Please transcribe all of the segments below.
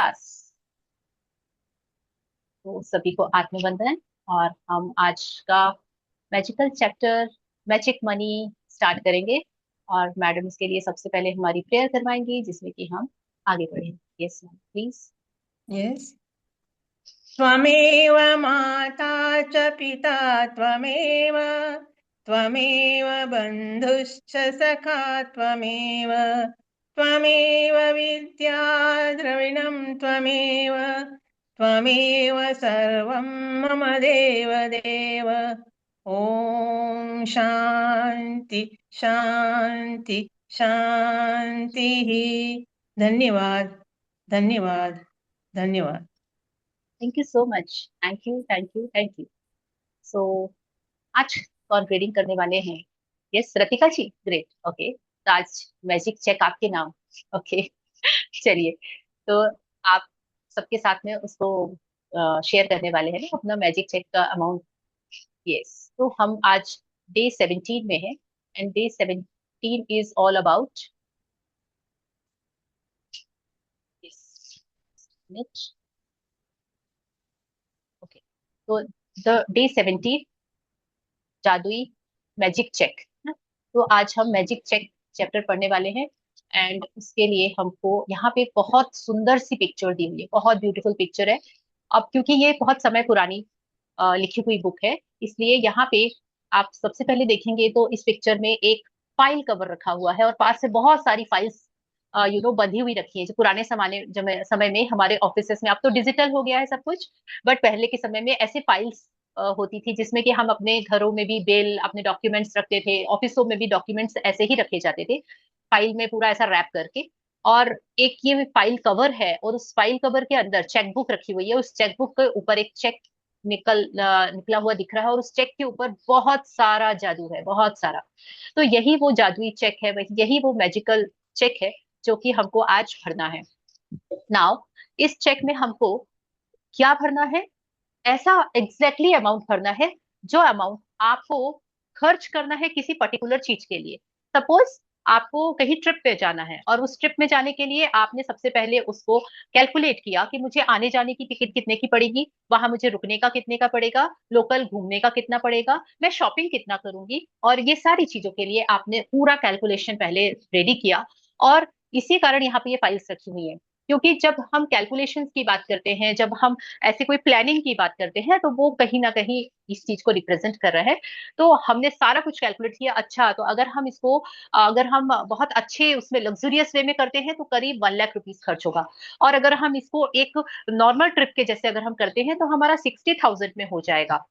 Class. तो सभी को आत्मवंदन। और हम आज का magical chapter magic money start करेंगे। और मैडम इसके लिए सबसे पहले हमारी प्रेयर करवाएंगी, जिसमें कि हम आगे बढ़ेंगे। Yes ma'am, please. यस। त्वमेव माता च पिता त्वमेव, त्वमेव बन्धुश्च सखा त्वमेव, त्वमेव विद्या द्रविणं त्वमेव, त्वमेव सर्वं मम देवदेव। ॐ शान्ति शान्ति शान्तिः। धन्यवाद धन्यवाद धन्यवाद। Thank you so much. Thank you thank you thank you. So आज कौन ग्रेडिंग करने वाले हैं? Yes, Ratika ji, great, okay. तो आज मैजिक चेक आपके नाम। ओके। चलिए, तो आप सबके साथ में उसको शेयर करने वाले हैं ना, अपना मैजिक चेक का अमाउंट। यस, तो हम आज डे 17 में है। And day 17 is all about okay. तो द डे 17 जादुई मैजिक चेक। तो आज हम मैजिक चेक चैप्टर पढ़ने वाले हैं। एंड उसके लिए हमको यहाँ पे बहुत सुंदर सी पिक्चर दी हुई है, बहुत ब्यूटीफुल पिक्चर है। अब क्योंकि ये बहुत समय पुरानी लिखी हुई बुक है, इसलिए यहाँ पे आप सबसे पहले देखेंगे तो इस पिक्चर में एक फाइल कवर रखा हुआ है, और पास से बहुत सारी फाइल्स बंधी हुई रखी है, जो पुराने समय में हमारे ऑफिसेस में, अब तो डिजिटल हो गया है सब कुछ। बट पहले के समय में ऐसे फाइल्स होती थी, जिसमें कि हम अपने घरों में भी बिल, अपने डॉक्यूमेंट्स रखते थे, ऑफिसों में भी डॉक्यूमेंट्स ऐसे ही रखे जाते थे, फाइल में पूरा ऐसा रैप करके। और एक ये फाइल कवर है, और उस फाइल कवर के अंदर चेक बुक रखी हुई है। उस चेक बुक के ऊपर एक चेक निकला हुआ दिख रहा है, और उस चेक के ऊपर बहुत सारा जादू है, बहुत सारा। तो यही वो जादुई चेक है, यही वो मैजिकल चेक है, जो कि हमको आज भरना है। नाउ, इस चेक में हमको क्या भरना है? ऐसा एग्जैक्टली अमाउंट भरना है, जो अमाउंट आपको खर्च करना है किसी पर्टिकुलर चीज के लिए। सपोज आपको कहीं ट्रिप पे जाना है, और उस ट्रिप में जाने के लिए आपने सबसे पहले उसको कैलकुलेट किया कि मुझे आने जाने की टिकट कितने की पड़ेगी, वहां मुझे रुकने का कितने का पड़ेगा, लोकल घूमने का कितना पड़ेगा, मैं शॉपिंग कितना करूंगी, और ये सारी चीजों के लिए आपने पूरा कैलकुलेशन पहले रेडी किया। और इसी कारण यहाँ पे ये फाइल्स रखी हुई है। क्योंकि जब हम कैलकुलेशंस की बात करते हैं, जब हम ऐसे कोई प्लानिंग की बात करते हैं, तो वो कहीं ना कहीं इस चीज को रिप्रेजेंट कर रहा है। तो हमने सारा कुछ कैलकुलेट किया। अच्छा, तो अगर हम इसको, अगर हम बहुत अच्छे उसमें लग्जरियस वे में करते हैं, तो करीब 1 लाख रुपीज खर्च होगा। और अगर हम इसको एक नॉर्मल ट्रिप के जैसे अगर हम करते हैं, तो हमारा 60,000 में हो जाएगा।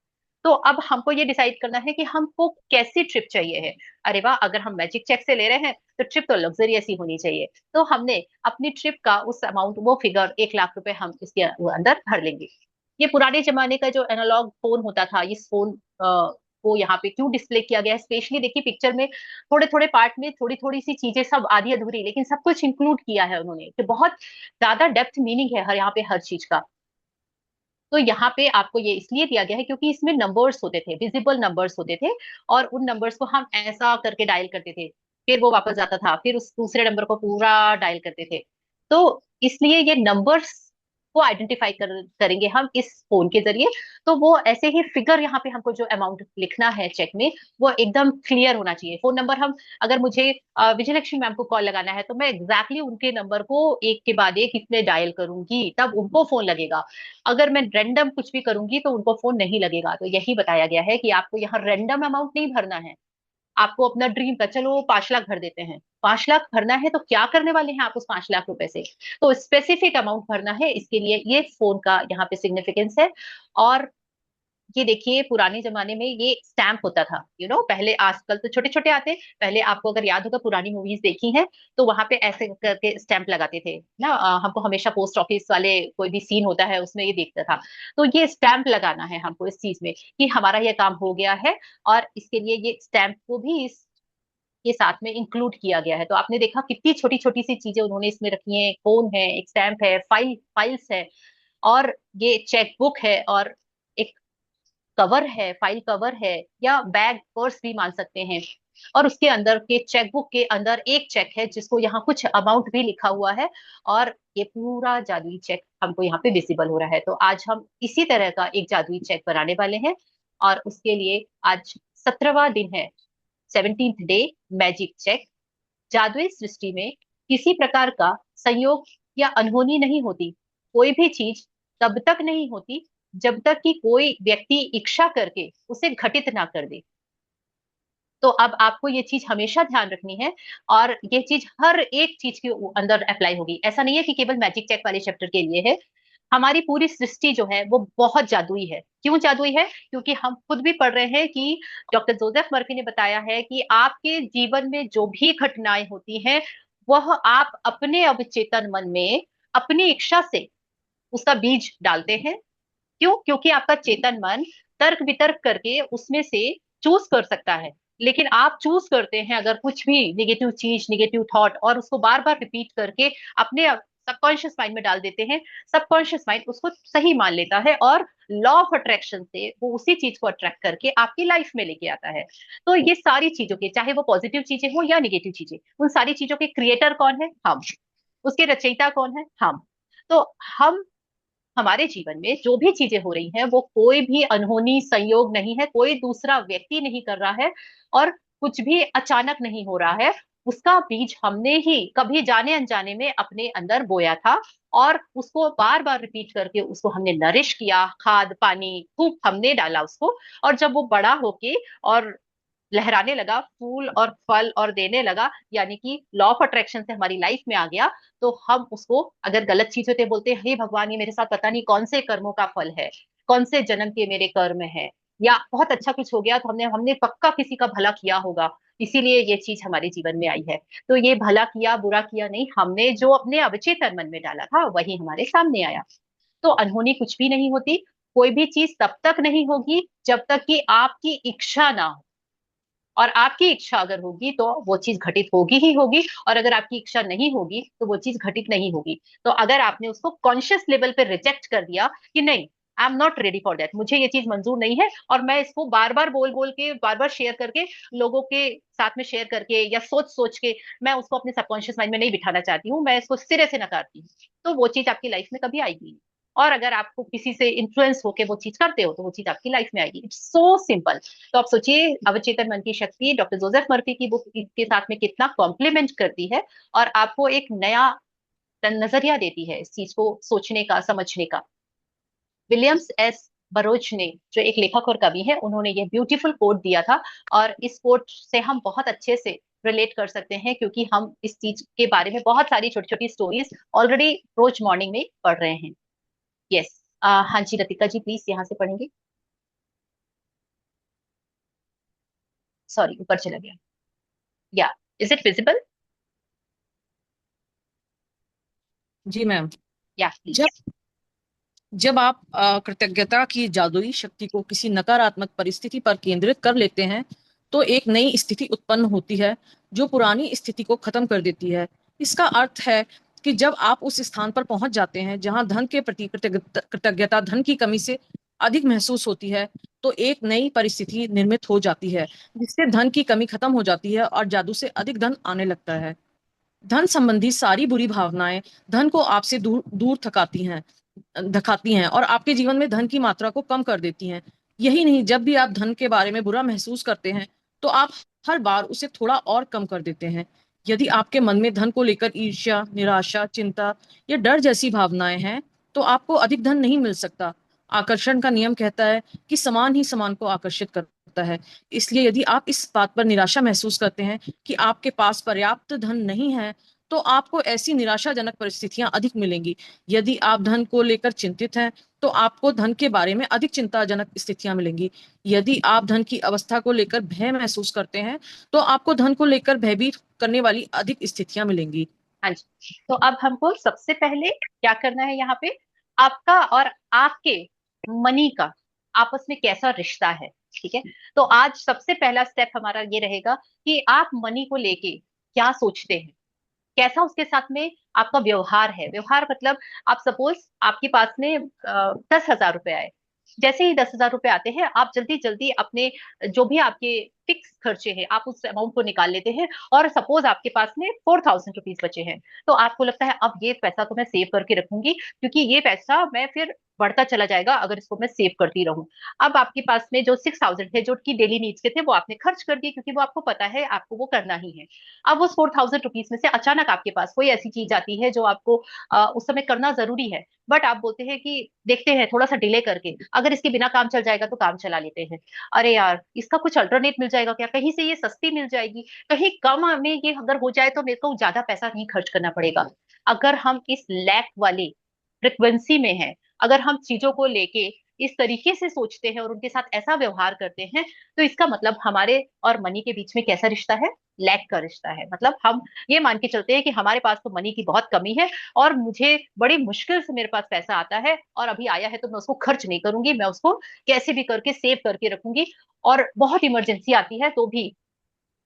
तो अब हमको ये डिसाइड करना है कि हमको कैसी ट्रिप चाहिए है। अरे वाह, अगर हम मैजिक चेक से ले रहे हैं, तो ट्रिप तो लग्जरियस ही होनी चाहिए। तो हमने अपनी ट्रिप का उस अमाउंट, वो फिगर 1 लाख रुपए हम इसके अंदर भर लेंगे। ये पुराने जमाने का जो एनालॉग फोन होता था, इस फोन को यहाँ पे क्यों डिस्प्ले किया गया है? स्पेशली देखिए, पिक्चर में थोड़े थोड़े पार्ट में थोड़ी थोड़ी सी चीजें, सब आधी अधूरी, लेकिन सब कुछ इंक्लूड किया है उन्होंने, कि बहुत ज्यादा डेप्थ मीनिंग है हर यहाँ पे हर चीज का। तो यहाँ पे आपको ये इसलिए दिया गया है क्योंकि इसमें नंबर्स होते थे, विजिबल नंबर्स होते थे। और उन नंबर्स को हम ऐसा करके डायल करते थे, फिर वो वापस जाता था, फिर उस दूसरे नंबर को पूरा डायल करते थे। तो इसलिए ये नंबर्स को आइडेंटिफाई करेंगे हम इस फोन के जरिए। तो वो ऐसे ही फिगर, यहाँ पे हमको जो अमाउंट लिखना है चेक में, वो एकदम क्लियर होना चाहिए। फोन नंबर हम, अगर मुझे विजयलक्ष्मी मैम को कॉल लगाना है, तो मैं एग्जैक्टली उनके नंबर को एक के बाद एक इसमें डायल करूंगी, तब उनको फोन लगेगा। अगर मैं रेंडम कुछ भी करूंगी, तो उनको फोन नहीं लगेगा। तो यही बताया गया है कि आपको यहाँ रेंडम अमाउंट नहीं भरना है। आपको अपना ड्रीम का, चलो 5 लाख भर देते हैं, 5 लाख भरना है, तो क्या करने वाले हैं आप उस 5 लाख रुपए से? तो स्पेसिफिक अमाउंट भरना है, इसके लिए ये फोन का यहाँ पे सिग्निफिकेंस है। और ये देखिए, पुराने जमाने में ये स्टैंप होता था, पहले, आजकल तो छोटे छोटे आते। पहले आपको अगर याद होगा, पुरानी मूवीज देखी हैं, तो वहां पे ऐसे करके स्टैंप लगाते थे ना। हमको हमेशा पोस्ट ऑफिस वाले, कोई भी सीन होता है उसमें ये देखता था। तो ये स्टैंप लगाना है हमको इस चीज में, कि हमारा ये काम हो गया है। और इसके लिए ये स्टैंप को भी इस ये साथ में इंक्लूड किया गया है। तो आपने देखा कितनी छोटी छोटी सी चीजें उन्होंने इसमें रखी हैं। फोन है, एक स्टैंप है, फाइल्स है, और ये चेक बुक है, और एक कवर है, फाइल कवर है, या बैग पर्स भी मान सकते हैं। और उसके अंदर के चेकबुक के अंदर एक चेक है जिसको यहाँ कुछ अमाउंट भी लिखा हुआ है, और ये पूरा जादुई चेक हमको यहाँ पे विजिबल हो रहा है। तो आज हम इसी तरह का एक जादुई चेक बनाने वाले हैं, और उसके लिए आज 17वां दिन है, 17th डे, मैजिक चेक। जादुई सृष्टि में किसी प्रकार का संयोग या अनहोनी नहीं होती। कोई भी चीज तब तक नहीं होती जब तक कि कोई व्यक्ति इच्छा करके उसे घटित ना कर दे। तो अब आपको ये चीज हमेशा ध्यान रखनी है, और ये चीज हर एक चीज के अंदर अप्लाई होगी। ऐसा नहीं है कि केवल मैजिक चेक वाले चैप्टर के लिए है। हमारी पूरी सृष्टि जो है वो बहुत जादुई है। क्यों जादुई है? क्योंकि हम खुद भी पढ़ रहे हैं कि डॉक्टर जोसेफ मर्फी ने बताया है कि आपके जीवन में जो भी घटनाएं होती हैं, वह आप अपने अवचेतन मन में अपनी इच्छा से उसका बीज डालते हैं। क्यों? क्योंकि आपका चेतन मन तर्क वितर्क करके उसमें से चूज कर सकता है, लेकिन आप चूज करते हैं अगर कुछ भी निगेटिव चीज, निगेटिव थॉट, और उसको बार बार रिपीट करके अपने सबकॉन्शियस माइंड में डाल देते हैं। सबकॉन्शियस माइंड उसको सही मान लेता है, और लॉ ऑफ अट्रैक्शन से वो उसी चीज को अट्रैक्ट करके आपकी लाइफ में लेके आता है। तो ये सारी चीजों के, चाहे वो पॉजिटिव चीजें हो या निगेटिव चीजें, उन सारी चीजों के क्रिएटर कौन है? हम। उसके रचयिता कौन है? हम। तो हम, हमारे जीवन में जो भी चीजें हो रही हैं वो कोई भी अनहोनी संयोग नहीं है, कोई दूसरा व्यक्ति नहीं कर रहा है, और कुछ भी अचानक नहीं हो रहा है। उसका बीज हमने ही कभी जाने अनजाने में अपने अंदर बोया था, और उसको बार बार रिपीट करके उसको हमने नरिश किया, खाद पानी खूब हमने डाला उसको। और जब वो बड़ा होके और लहराने लगा, फूल और फल और देने लगा, यानी कि लॉ ऑफ अट्रैक्शन से हमारी लाइफ में आ गया, तो हम उसको अगर गलत चीज होते बोलते, हे भगवान ये मेरे साथ पता नहीं कौन से कर्मों का फल है, कौन से जन्म के मेरे कर्म है, या बहुत अच्छा कुछ हो गया तो हमने हमने पक्का किसी का भला किया होगा, इसीलिए ये चीज हमारे जीवन में आई है। तो ये भला किया बुरा किया नहीं, हमने जो अपने अवचेतन मन में डाला था वही हमारे सामने आया। तो अनहोनी कुछ भी नहीं होती। कोई भी चीज तब तक नहीं होगी जब तक कि आपकी इच्छा ना हो, और आपकी इच्छा अगर होगी तो वो चीज घटित होगी ही होगी, और अगर आपकी इच्छा नहीं होगी तो वो चीज घटित नहीं होगी। तो अगर आपने उसको कॉन्शियस लेवल पे रिजेक्ट कर दिया कि नहीं, I am not ready for that, मुझे ये चीज मंजूर नहीं है, और मैं इसको बार बार बोल बोल के, बार बार शेयर करके, लोगों के साथ में शेयर करके, या सोच सोच के मैं उसको अपने सबकॉन्शियस माइंड में नहीं बिठाना चाहती हूँ, मैं इसको सिरे से नकारती हूँ, तो वो चीज आपकी लाइफ में कभी आएगी नहीं। और अगर आपको किसी से इन्फ्लुएंस होके वो चीज करते हो तो वो चीज आपकी लाइफ में आएगी। It's so simple. तो आप सोचिए अवचेतन मन की शक्ति डॉक्टर जोसेफ मर्फी की बुक के साथ में कितना कॉम्प्लीमेंट करती है, और आपको एक नया नजरिया देती है इस चीज को सोचने का, समझने का। विलियम्स एस बरोच ने, जो एक लेखक और कवि है, उन्होंने ये ब्यूटीफुल कोट दिया था, और इस कोट से हम बहुत अच्छे से रिलेट कर सकते हैं, क्योंकि हम इस चीज के बारे में बहुत सारी छोटी छोटी स्टोरीज ऑलरेडी रोज मॉर्निंग में पढ़ रहे हैं। यस। हाँ जी रतिका जी, प्लीज यहाँ से पढ़ेंगे। सॉरी, ऊपर चला गया। Yeah, is it visible? जी मैम। या जब प्लीज। जब आप कृतज्ञता की जादुई शक्ति को किसी नकारात्मक परिस्थिति पर केंद्रित कर लेते हैं तो एक नई स्थिति उत्पन्न होती है जो पुरानी स्थिति को खत्म कर देती है। इसका अर्थ है कि जब आप उस स्थान पर पहुंच जाते हैं जहां धन के प्रति कृतज्ञता धन की कमी से अधिक महसूस होती है, तो एक नई परिस्थिति निर्मित हो जाती है जिससे धन की कमी खत्म हो जाती है और जादू से अधिक धन आने लगता है। धन संबंधी सारी बुरी भावनाएं धन को आपसे दूर दूर धकाती हैं और आपके जीवन में धन की मात्रा को कम कर देती हैं। यही नहीं, जब भी आप धन के बारे में बुरा महसूस करते हैं तो आप हर बार उसे थोड़ा और कम कर देते हैं। यदि आपके मन में धन को लेकर ईर्ष्या, निराशा, चिंता या डर जैसी भावनाएं हैं तो आपको अधिक धन नहीं मिल सकता। आकर्षण का नियम कहता है कि समान ही समान को आकर्षित करता है। इसलिए यदि आप इस बात पर निराशा महसूस करते हैं कि आपके पास पर्याप्त धन नहीं है तो आपको ऐसी निराशाजनक परिस्थितियां अधिक मिलेंगी। यदि आप धन को लेकर चिंतित हैं तो आपको धन के बारे में अधिक चिंताजनक स्थितियां मिलेंगी। यदि आप धन की अवस्था को लेकर भय महसूस करते हैं तो आपको धन को लेकर भयभीत करने वाली अधिक स्थितियां मिलेंगी। हाँ जी। तो अब हमको सबसे पहले क्या करना है, यहाँ पे आपका और आपके मनी का आपस में कैसा रिश्ता है। ठीक है। तो आज सबसे पहला स्टेप हमारा ये रहेगा कि आप मनी को लेके क्या सोचते हैं, कैसा उसके साथ में आपका व्यवहार है। व्यवहार मतलब, आप सपोज आपके पास में 10,000 रुपए आए, जैसे ही 10,000 रुपए आते हैं, आप जल्दी जल्दी अपने जो भी आपके फिक्स खर्चे हैं आप उस अमाउंट को निकाल लेते हैं। और सपोज आपके पास में 4,000 रुपीज बचे हैं, तो आपको लगता है अब ये पैसा तो मैं सेव करके रखूंगी, क्योंकि ये पैसा मैं फिर बढ़ता चला जाएगा अगर इसको मैं सेव करती रहूं। अब आपके पास में जो 6,000 थे जो कि डेली नीड्स के थे, वो आपने खर्च कर दिए, क्योंकि वो आपको पता है आपको वो करना ही है। अब उस 4,000 रुपीज में से अचानक आपके पास कोई ऐसी चीज आती है जो आपको उस समय करना जरूरी है, बट आप बोलते हैं कि देखते हैं थोड़ा सा डिले करके, अगर इसके बिना काम चल जाएगा तो काम चला लेते हैं। अरे यार, इसका कुछ अल्टरनेट मिल जाएगा क्या, कहीं से ये सस्ती मिल जाएगी, कहीं कम में ये अगर हो जाए तो मेरे को ज्यादा पैसा नहीं खर्च करना पड़ेगा। अगर हम इस लैक वाले फ्रिक्वेंसी में हैं, अगर हम चीजों को लेके इस तरीके से सोचते हैं और उनके साथ ऐसा व्यवहार करते हैं, तो इसका मतलब हमारे और मनी के बीच में कैसा रिश्ता है, लैक का रिश्ता है। मतलब हम ये मान के चलते हैं कि हमारे पास तो मनी की बहुत कमी है, और मुझे बड़ी मुश्किल से मेरे पास पैसा आता है, और अभी आया है तो मैं उसको खर्च नहीं करूंगी, मैं उसको कैसे भी करके सेव करके रखूंगी। और बहुत इमरजेंसी आती है तो भी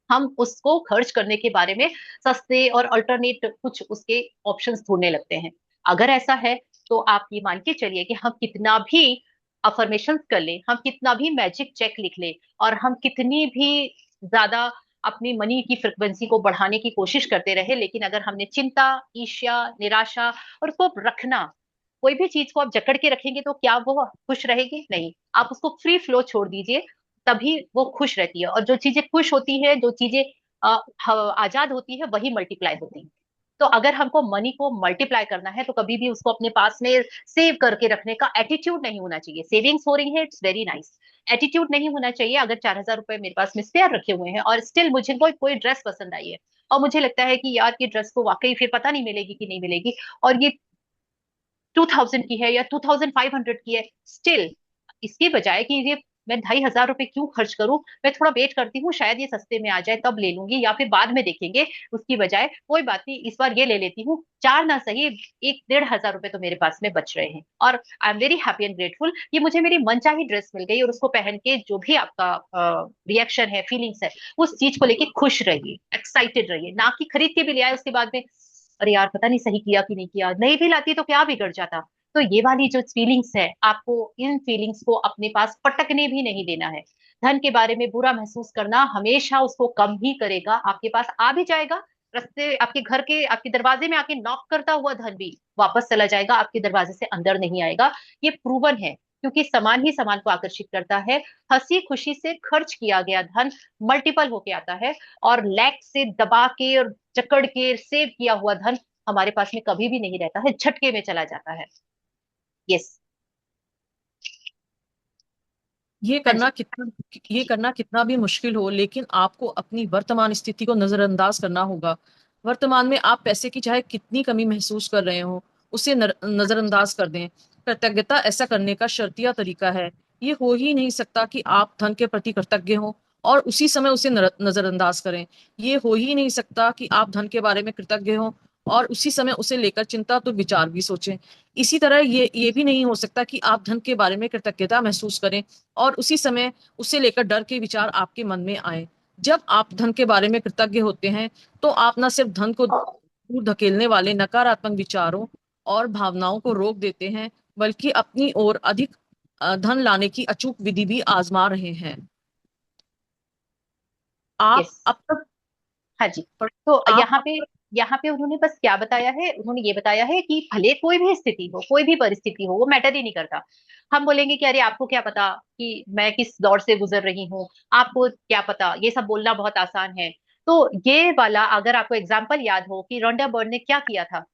हम उसको खर्च करने के बारे में सस्ते और अल्टरनेट कुछ उसके ऑप्शंस ढूंढने लगते हैं। अगर ऐसा है तो आप ये मान के चलिए कि हम कितना भी अफर्मेशन कर ले, हम कितना भी मैजिक चेक लिख ले, और हम कितनी भी ज्यादा अपनी मनी की फ्रिक्वेंसी को बढ़ाने की कोशिश करते रहे, लेकिन अगर हमने चिंता, ईर्ष्या, निराशा और उसको रखना, कोई भी चीज को आप जकड़ के रखेंगे तो क्या वो खुश रहेगी? नहीं। आप उसको फ्री फ्लो छोड़ दीजिए, तभी वो खुश रहती है। और जो चीजें खुश होती है, जो चीजें आजाद होती है, वही मल्टीप्लाई होती है। तो अगर हमको मनी को मल्टीप्लाई करना है तो कभी भी उसको अपने पास में सेव करके रखने का एटीट्यूड नहीं होना चाहिए। सेविंग्स हो रही है, इट्स वेरी नाइस, एटीट्यूड नहीं होना चाहिए। अगर 4,000 रुपए मेरे पास में स्पेयर रखे हुए हैं और स्टिल मुझे कोई कोई ड्रेस पसंद आई है, और मुझे लगता है कि यार ये ड्रेस तो वाकई फिर पता नहीं मिलेगी कि नहीं मिलेगी, और ये 2,000 की है या 2,500 की है, स्टिल इसके बजाय कि ये मैं 2,500 रुपए क्यों खर्च करूं, मैं थोड़ा वेट करती हूँ, शायद ये सस्ते में आ जाए तब ले लूंगी, या फिर बाद में देखेंगे, उसकी बजाय कोई बात नहीं इस बार ये ले लेती हूँ, चार ना सही 1,500 रुपए तो मेरे पास में बच रहे हैं। और I am very happy and grateful कि मुझे मेरी मनचाही ड्रेस मिल गई, और उसको पहन के जो भी आपका रिएक्शन है, फीलिंग्स है, उस चीज को लेके खुश रहिए, एक्साइटेड रहिए, ना कि खरीद के भी ले आए उसके बाद में अरे यार पता नहीं सही किया कि नहीं किया, नहीं भी लाती तो क्या बिगड़ जाता। तो ये वाली जो फीलिंग्स है, आपको इन फीलिंग्स को अपने पास पटकने भी नहीं देना है। धन के बारे में बुरा महसूस करना हमेशा उसको कम ही करेगा, आपके पास आ भी जाएगा, रास्ते आपके घर के आपके दरवाजे में आके नॉक करता हुआ धन भी वापस चला जाएगा, आपके दरवाजे से अंदर नहीं आएगा। ये प्रूवन है, क्योंकि समान ही समान को आकर्षित करता है। हंसी खुशी से खर्च किया गया धन मल्टीपल होके आता है, और लैक से दबा के और जकड़ के सेव किया हुआ धन हमारे पास में कभी भी नहीं रहता है, झटके में चला जाता है। यस। ये हाँ करना जी। कितना ये करना कितना भी मुश्किल हो, लेकिन आपको अपनी वर्तमान स्थिति को नजरअंदाज करना होगा। वर्तमान में आप पैसे की चाहे कितनी कमी महसूस कर रहे हो, उसे नजरअंदाज कर दें। कृतज्ञता ऐसा करने का शर्तिया तरीका है। ये हो ही नहीं सकता कि आप धन के प्रति कृतज्ञ हो और उसी समय उसे नजरअंदाज करें। ये हो ही नहीं सकता कि आप धन के बारे में कृतज्ञ हो और उसी समय उसे लेकर चिंता तो विचार भी सोचें। इसी तरह ये भी नहीं हो सकता कि आप धन के बारे में कृतज्ञता महसूस करें और उसी समय उसे लेकर डर के विचार आपके मन में आए। जब आप धन के बारे में कृतज्ञ होते हैं तो आप न सिर्फ धन को दूर धकेलने वाले नकारात्मक विचारों और भावनाओं को रोक देते हैं, बल्कि अपनी ओर अधिक धन लाने की अचूक विधि भी आजमा रहे हैं। आप यस। अब तक हाँ जी। तो आप यहाँ पे उन्होंने बस क्या बताया है, उन्होंने ये बताया है कि भले कोई भी स्थिति हो, कोई भी परिस्थिति हो, वो मैटर ही नहीं करता। हम बोलेंगे कि अरे आपको क्या पता कि मैं किस दौर से गुजर रही हूँ, आपको क्या पता, ये सब बोलना बहुत आसान है। तो ये वाला अगर आपको एग्जाम्पल याद हो कि रोंडा बर्ड ने क्या किया था,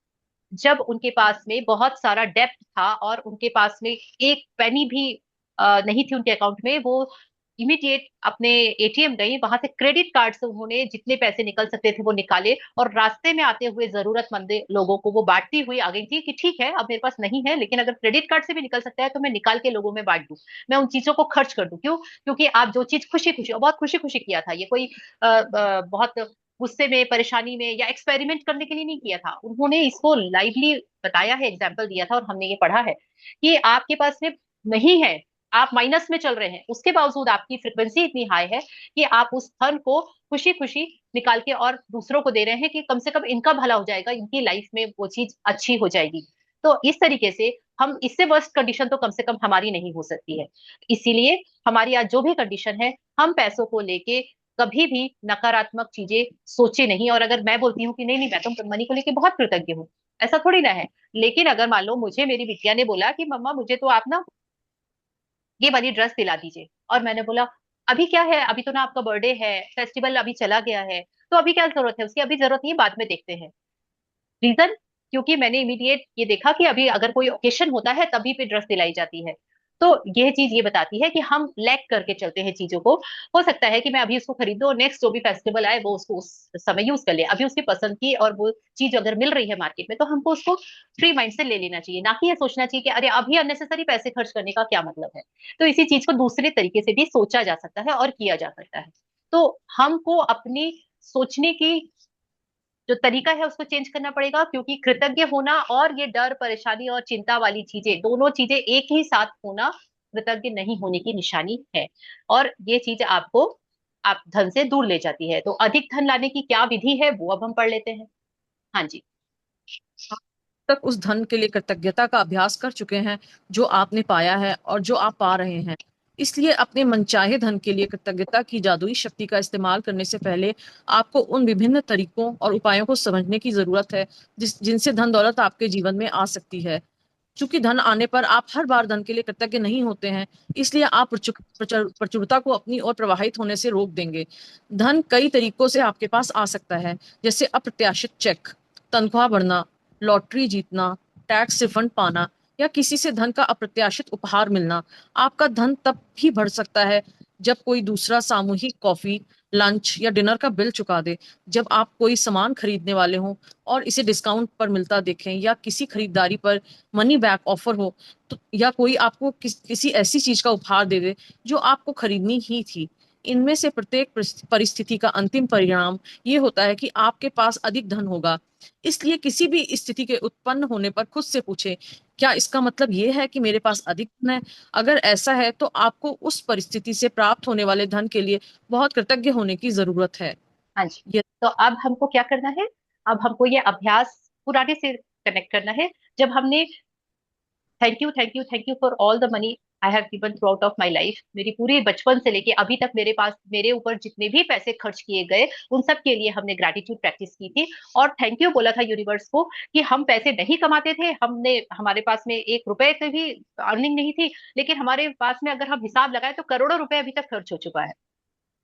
जब उनके पास में बहुत सारा डेप्थ था और उनके पास में एक पेनी भी नहीं थी उनके अकाउंट में, वो इमीडिएट अपने एटीएम गई, वहां से क्रेडिट कार्ड से उन्होंने जितने पैसे निकल सकते थे वो निकाले, और रास्ते में आते हुए जरूरतमंद लोगों को वो बांटती हुई आ गई थी कि ठीक है अब मेरे पास नहीं है, लेकिन अगर क्रेडिट कार्ड से भी निकल सकता है तो मैं निकाल के लोगों में बांट दूं, मैं उन चीजों को खर्च कर दूं। क्यों? क्योंकि आप जो चीज खुशी खुशी, और बहुत खुशी खुशी किया था, ये कोई बहुत गुस्से में, परेशानी में या एक्सपेरिमेंट करने के लिए नहीं किया था, उन्होंने इसको लाइवली बताया है, एग्जाम्पल दिया था, और हमने ये पढ़ा है कि आपके पास में नहीं है, आप माइनस में चल रहे हैं, उसके बावजूद आपकी फ्रिक्वेंसी इतनी हाई है कि आप उस धन को खुशी खुशी निकाल के और दूसरों को दे रहे हैं कि कम से कम इनका भला हो जाएगा, इनकी लाइफ में वो चीज अच्छी हो जाएगी। तो इस तरीके से हम, इससे वर्स्ट कंडीशन तो कम से कम हमारी नहीं हो सकती है। इसीलिए हमारी आज जो भी कंडीशन है, हम पैसों को लेके कभी भी नकारात्मक चीजें सोचे नहीं। और अगर मैं बोलती हूँ कि नहीं नहीं, मैं तो मनी को लेके बहुत कृतज्ञ हूँ, ऐसा थोड़ी ना है। लेकिन अगर मान लो मुझे मेरी बिटिया ने बोला कि मम्मा मुझे तो आप ना ये वाली ड्रेस दिला दीजिए, और मैंने बोला अभी क्या है, अभी तो ना आपका बर्थडे है, फेस्टिवल अभी चला गया है, तो अभी क्या जरूरत है उसकी, अभी जरूरत नहीं है, बाद में देखते हैं। रीजन, क्योंकि मैंने इमीडिएट ये देखा कि अभी अगर कोई ओकेशन होता है तभी पे ड्रेस दिलाई जाती है। तो यह चीज ये बताती है कि हम लैक करके चलते हैं चीजों को। हो सकता है कि मैं अभी उसको खरीदूं और नेक्स्ट जो भी फेस्टिवल आए वो उसको उस समय यूज कर ले, अभी उसकी पसंद की और वो चीज अगर मिल रही है मार्केट में तो हमको उसको फ्री माइंड से ले लेना चाहिए, ना कि ये सोचना चाहिए कि अरे अभी अननेसेसरी पैसे खर्च करने का क्या मतलब है। तो इसी चीज को दूसरे तरीके से भी सोचा जा सकता है और किया जा सकता है। तो हमको अपनी सोचने की जो तरीका है उसको चेंज करना पड़ेगा, क्योंकि कृतज्ञ होना और ये डर परेशानी और चिंता वाली चीजें, दोनों चीजें एक ही साथ होना कृतज्ञ नहीं होने की निशानी है। और ये चीज आपको आप धन से दूर ले जाती है। तो अधिक धन लाने की क्या विधि है वो अब हम पढ़ लेते हैं। हाँ जी। आप तक उस धन के लिए कृतज्ञता का अभ्यास कर चुके हैं जो आपने पाया है और जो आप पा रहे हैं। इसलिए अपने मनचाहे धन के लिए कृतज्ञता की जादुई शक्ति का इस्तेमाल करने से पहले आपको उन विभिन्न तरीकों और उपायों को समझने की जरूरत है जिनसे धन दौलत आपके जीवन में आ सकती है। चूंकि धन आने पर आप हर बार धन के लिए कृतज्ञ नहीं होते हैं, इसलिए आप प्रचुरता को अपनी ओर प्रवाहित होने से रोक देंगे। धन कई तरीकों से आपके पास आ सकता है, जैसे अप्रत्याशित चेक, तनख्वाह बढ़ना, लॉटरी जीतना, टैक्स रिफंड पाना या किसी से धन का अप्रत्याशित उपहार मिलना। आपका धन तब भी बढ़ सकता है जब कोई दूसरा सामूहिक कॉफी, लंच या डिनर का बिल चुका दे, जब आप कोई सामान खरीदने वाले हों और इसे डिस्काउंट पर मिलता देखें, या किसी खरीदारी पर मनी बैक ऑफर हो, तो या कोई आपको किसी ऐसी चीज का उपहार दे दे जो आपको खरीदनी ही थी। इनमें से प्रत्येक परिस्थिति का अंतिम परिणाम ये होता है कि आपके पास अधिक धन होगा। इसलिए किसी भी स्थिति के उत्पन्न होने पर खुद से पूछे, क्या इसका मतलब ये है कि मेरे पास अधिक धन है? अगर ऐसा है तो आपको उस परिस्थिति से प्राप्त होने वाले धन के लिए बहुत कृतज्ञ होने की जरूरत है। हाँ जी। ये तो अब हमको क्या करना है, अब हमको ये अभ्यास पुराने से कनेक्ट करना है। जब हमने thank you thank you for all the money I have given through out of my life, मेरी पूरी बचपन से लेके अभी तक मेरे पास, मेरे ऊपर जितने भी पैसे खर्च किए गए उन सब के लिए हमने ग्रैटिट्यूड प्रैक्टिस की थी। और थैंक यू बोला था यूनिवर्स को कि हम पैसे नहीं कमाते थे, हमने, हमारे पास में 1 रुपए की भी अर्निंग नहीं थी, लेकिन हमारे पास में अगर हम हिसाब लगाए तो करोड़ों रुपए अभी तक खर्च हो चुका है।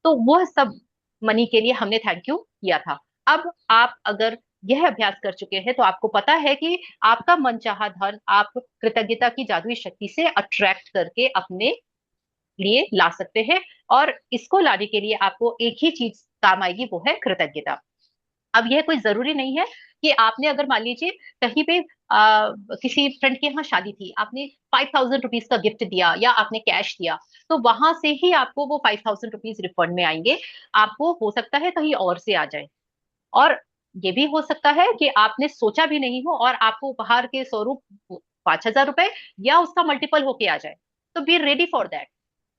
तो वह सब मनी के लिए हमने थैंक यू किया था। अब आप अगर यह अभ्यास कर चुके हैं तो आपको पता है कि आपका मनचाहा धन आप कृतज्ञता की जादुई शक्ति से अट्रैक्ट करके अपने लिए ला सकते हैं। और इसको लाने के लिए आपको एक ही चीज काम आएगी, वो है कृतज्ञता। अब यह कोई जरूरी नहीं है कि आपने, अगर मान लीजिए कहीं पे किसी फ्रेंड के यहाँ शादी थी, आपने 5,000 रुपीज का गिफ्ट दिया या आपने कैश दिया, तो वहां से ही आपको वो 5,000 रुपीज रिफंड में आएंगे। आपको हो सकता है कहीं और से आ जाए, और ये भी हो सकता है कि आपने सोचा भी नहीं हो और आपको उपहार के स्वरूप 5,000 रुपए या उसका मल्टीपल होके आ जाए। तो बी रेडी फॉर दैट।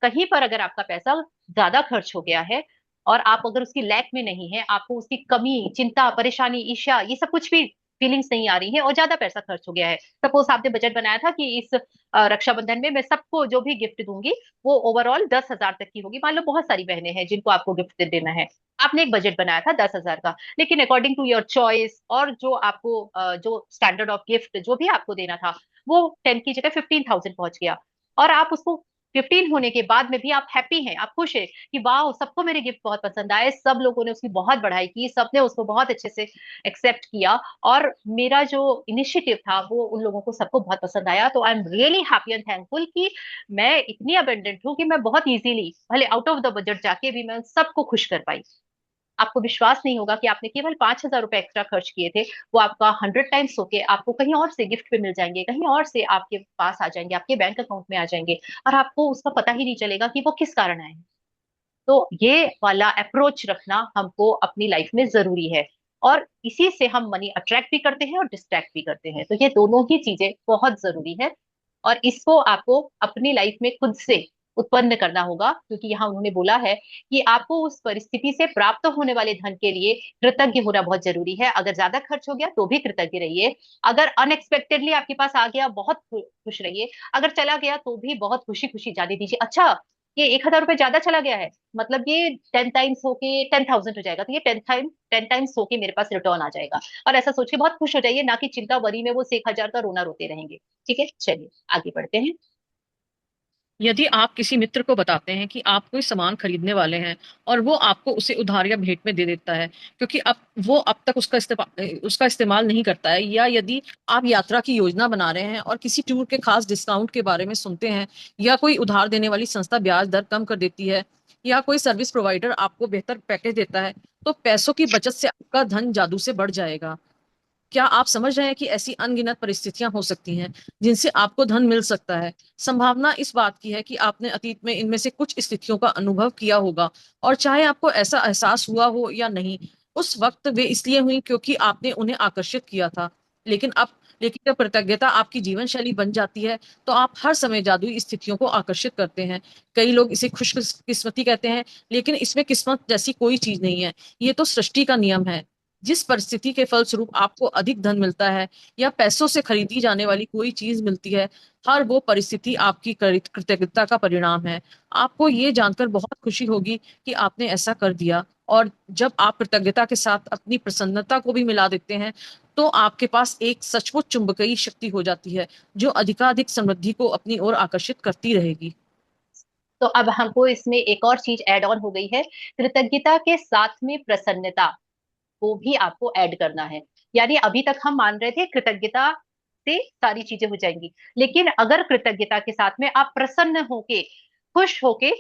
कहीं पर अगर आपका पैसा ज्यादा खर्च हो गया है और आप अगर उसकी लैक में नहीं है, आपको उसकी कमी, चिंता, परेशानी, ईर्ष्या, ये सब कुछ भी फीलिंग्स नहीं आ रही है और ज्यादा पैसा खर्च हो गया है, सपोज आपने बजट बनाया था कि इस रक्षाबंधन में मैं सबको जो भी गिफ्ट दूंगी वो ओवरऑल 10,000 तक की होगी। मान लो बहुत सारी बहनें हैं जिनको आपको गिफ्ट देना है, आपने एक बजट बनाया था 10,000 का, लेकिन अकॉर्डिंग टू योर चॉइस और जो आपको जो स्टैंडर्ड ऑफ गिफ्ट जो भी आपको देना था वो 10 की जगह 15,000 पहुंच गया। और आप उसको 15 होने के बाद में भी आप हैप्पी हैं, आप खुश हैं कि वाह सबको मेरे गिफ्ट बहुत पसंद आए, सब लोगों ने उसकी बहुत बढ़ाई की, सबने उसको बहुत अच्छे से एक्सेप्ट किया, और मेरा जो इनिशिएटिव था वो उन लोगों को सबको बहुत पसंद आया। तो I am really happy and thankful कि मैं इतनी अबेंडेंट हूँ कि मैं बहुत इजीली, भले आउट ऑफ द बजट जाके भी, मैं सबको खुश कर पाई। आपको विश्वास नहीं होगा कि आपने केवल 5,000 रुपए एक्स्ट्रा खर्च किए थे, वो आपका 100 टाइम्स होके आपको कहीं और से गिफ्ट पे मिल जाएंगे, कहीं और से आपके पास आ जाएंगे, आपके बैंक अकाउंट में आ जाएंगे, और आपको उसका पता ही नहीं चलेगा कि वो किस कारण आए। तो ये वाला अप्रोच रखना हमको अपनी लाइफ में जरूरी है, और इसी से हम मनी अट्रैक्ट भी करते हैं और डिस्ट्रैक्ट भी करते हैं। तो ये दोनों ही चीजें बहुत जरूरी है, और इसको आपको अपनी लाइफ में खुद से उत्पन्न करना होगा, क्योंकि यहाँ उन्होंने बोला है कि आपको उस परिस्थिति से प्राप्त होने वाले धन के लिए कृतज्ञ होना बहुत जरूरी है। अगर ज्यादा खर्च हो गया तो भी कृतज्ञ रहिए, अगर अनएक्सपेक्टेडली आपके पास आ गया बहुत खुश रहिए, अगर चला गया तो भी बहुत खुशी खुशी जाने दीजिए। अच्छा, ये 1,000 रुपए ज्यादा चला गया है, मतलब ये 10 टाइम्स होके 10,000 हो जाएगा, तो ये 10 टाइम्स होके मेरे पास रिटर्न आ जाएगा। और ऐसा सोच के बहुत खुश हो जाइए, ना कि चिंता वरी में वो 1,000 का रोना रोते रहेंगे। ठीक है, चलिए आगे बढ़ते हैं। यदि आप किसी मित्र को बताते हैं कि आप कोई सामान खरीदने वाले हैं और वो आपको उसे उधार या भेंट में दे देता है, क्योंकि अब वो अब तक उसका इस्तेमाल नहीं करता है, या यदि आप यात्रा की योजना बना रहे हैं और किसी टूर के खास डिस्काउंट के बारे में सुनते हैं, या कोई उधार देने वाली संस्था ब्याज दर कम कर देती है, या कोई सर्विस प्रोवाइडर आपको बेहतर पैकेज देता है, तो पैसों की बचत से आपका धन जादू से बढ़ जाएगा। क्या आप समझ रहे हैं कि ऐसी अनगिनत परिस्थितियां हो सकती हैं जिनसे आपको धन मिल सकता है? संभावना इस बात की है कि आपने अतीत में इनमें से कुछ स्थितियों का अनुभव किया होगा, और चाहे आपको ऐसा एहसास हुआ हो या नहीं, उस वक्त वे इसलिए हुई क्योंकि आपने उन्हें आकर्षित किया था। लेकिन अब लेकिन जब कृतज्ञता आपकी जीवन शैली बन जाती है, तो आप हर समय जादुई स्थितियों को आकर्षित करते हैं। कई लोग इसे खुशकिस्मती कहते हैं, लेकिन इसमें किस्मत जैसी कोई चीज नहीं है। ये तो सृष्टि का नियम है। जिस परिस्थिति के फलस्वरूप आपको अधिक धन मिलता है या पैसों से खरीदी जाने वाली कोई चीज मिलती है, हर वो परिस्थिति आपकी कृतज्ञता का परिणाम है। आपको ये जानकर बहुत खुशी होगी कि आपने ऐसा कर दिया, और जब आप कृतज्ञता के साथ अपनी प्रसन्नता को भी मिला देते हैं, तो आपके पास एक सचमुच चुंबकीय शक्ति हो जाती है जो अधिकाधिक समृद्धि को अपनी ओर आकर्षित करती रहेगी। तो अब हमको इसमें एक और चीज ऐड ऑन हो गई है, कृतज्ञता के साथ में प्रसन्नता को भी आपको ऐड करना है। यानी अभी तक हम मान रहे थे कृतज्ञता से सारी चीजें हो जाएंगी, लेकिन अगर कृतज्ञता के साथ में आप प्रसन्न होके, खुश होके,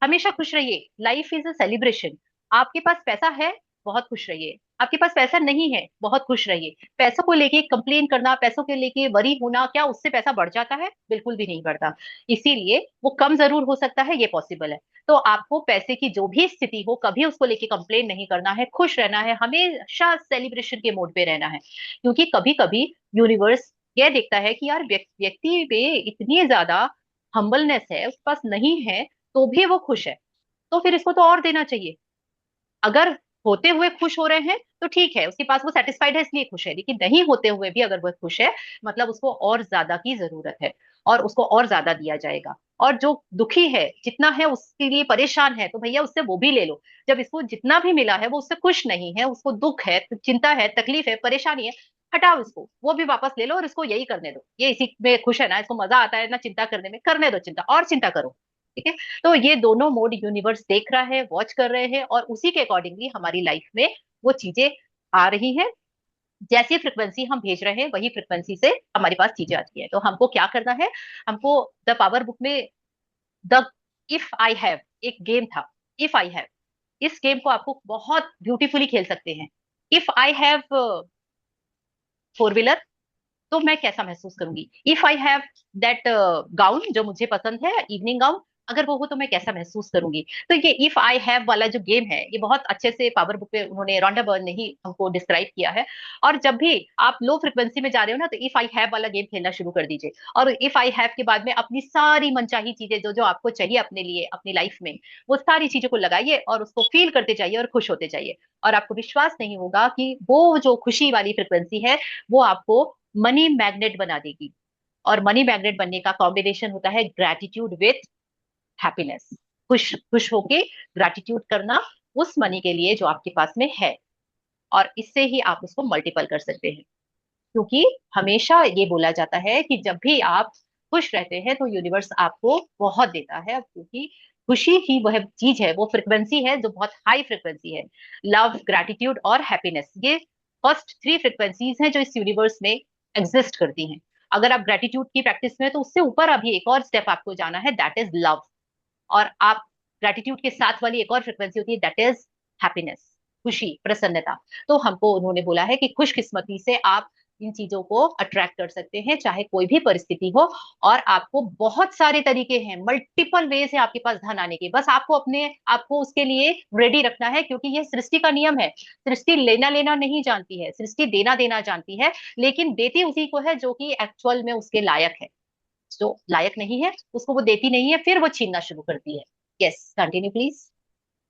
हमेशा खुश रहिए। Life is a celebration. आपके पास पैसा है, बहुत खुश रहिए। आपके पास पैसा नहीं है, बहुत खुश रहिए। पैसों को लेके कंप्लेन करना, पैसों के लेके वरी होना, क्या उससे पैसा बढ़ जाता है? बिल्कुल भी नहीं बढ़ता। इसीलिए वो कम जरूर हो सकता है, ये पॉसिबल है। तो आपको पैसे की जो भी स्थिति हो, कभी उसको लेके कंप्लेन नहीं करना है, खुश रहना है, हमेशा सेलिब्रेशन के मोड पे रहना है। क्योंकि कभी कभी यूनिवर्स यह देखता है कि यार व्यक्ति में इतनी ज्यादा हम्बलनेस है, उसके पास नहीं है तो भी वो खुश है, तो फिर इसको तो और देना चाहिए। अगर होते हुए खुश हो रहे हैं तो ठीक है, उसके पास वो सेटिस्फाइड है इसलिए खुश है, लेकिन नहीं होते हुए भी अगर वो खुश है, मतलब उसको और ज्यादा की जरूरत है, और उसको और ज्यादा दिया जाएगा। और जो दुखी है, जितना है उसके लिए परेशान है, तो भैया उससे वो भी ले लो। जब इसको जितना भी मिला है वो उससे खुश नहीं है, उसको दुख है, चिंता है, तकलीफ है, परेशानी है, हटाओ इसको, वो भी वापस ले लो और इसको यही करने दो। ये इसी में खुश है ना, इसको मजा आता है ना चिंता करने में, करने दो चिंता, और चिंता करो। ठीक है। तो ये दोनों मोड यूनिवर्स देख रहा है, वॉच कर रहे हैं, और उसी के अकॉर्डिंगली हमारी लाइफ में वो चीजें आ रही हैं। जैसी फ्रिक्वेंसी हम भेज रहे हैं वही फ्रिक्वेंसी से हमारे पास चीजें आती है। तो हमको क्या करना है, हमको द पावर बुक में द इफ आई हैव एक गेम था, इफ आई हैव, इस गेम को आपको बहुत ब्यूटीफुली खेल सकते हैं। इफ आई हैव 4 व्हीलर, तो मैं कैसा महसूस करूंगी? If I have that gown जो मुझे पसंद है, इवनिंग गाउन, अगर वो हो तो मैं कैसा महसूस करूंगी? तो ये इफ आई हैव वाला जो गेम है, ये बहुत अच्छे से पावर बुक पे उन्होंने, रॉन्डा बर्न ने ही हमको डिस्क्राइब किया है। और जब भी आप लो फ्रिक्वेंसी में जा रहे हो ना, तो इफ आई हैव वाला गेम खेलना शुरू कर दीजिए, और इफ आई हैव के बाद में अपनी सारी मनचाही चीजें जो जो आपको चाहिए अपने लिए, अपनी लाइफ में, वो सारी चीजों को लगाइए और उसको फील करते जाइए और खुश होते जाइए। और आपको विश्वास नहीं होगा कि वो जो खुशी वाली फ्रिक्वेंसी है, वो आपको मनी मैग्नेट बना देगी। और मनी मैग्नेट बनने का कॉम्बिनेशन होता है ग्रेटिट्यूड विथ हैप्पीनेस। खुश खुश होके ग्रेटिट्यूड करना उस मनी के लिए जो आपके पास में है, और इससे ही आप उसको मल्टीपल कर सकते हैं। क्योंकि हमेशा ये बोला जाता है कि जब भी आप खुश रहते हैं तो यूनिवर्स आपको बहुत देता है, क्योंकि खुशी ही वह चीज है, वो फ्रिक्वेंसी है जो बहुत हाई फ्रिक्वेंसी है। लव, ग्रेटिट्यूड और हैप्पीनेस, ये फर्स्ट 3 फ्रिक्वेंसीज हैं जो इस यूनिवर्स में एग्जिस्ट करती हैं। अगर आप ग्रेटिट्यूड की प्रैक्टिस में हैं, तो उससे ऊपर अभी एक और स्टेप आपको जाना है, दैट इज लव। और आप ग्रेटिट्यूड के साथ वाली एक और फ्रिक्वेंसी होती है, दैट इज हैप्पीनेस, खुशी, प्रसन्नता। तो हमको उन्होंने बोला है कि खुशकिस्मती से आप इन चीजों को अट्रैक्ट कर सकते हैं, चाहे कोई भी परिस्थिति हो। और आपको बहुत सारे तरीके हैं, मल्टीपल वेज है आपके पास धन आने के, बस आपको अपने आपको उसके लिए रेडी रखना है, क्योंकि ये सृष्टि का नियम है। सृष्टि लेना लेना नहीं जानती है, सृष्टि देना देना जानती है, लेकिन देती उसी को है जो कि एक्चुअल में उसके लायक है। जो लायक नहीं है उसको वो देती नहीं है, फिर वो छीनना शुरू करती है। Yes, continue please.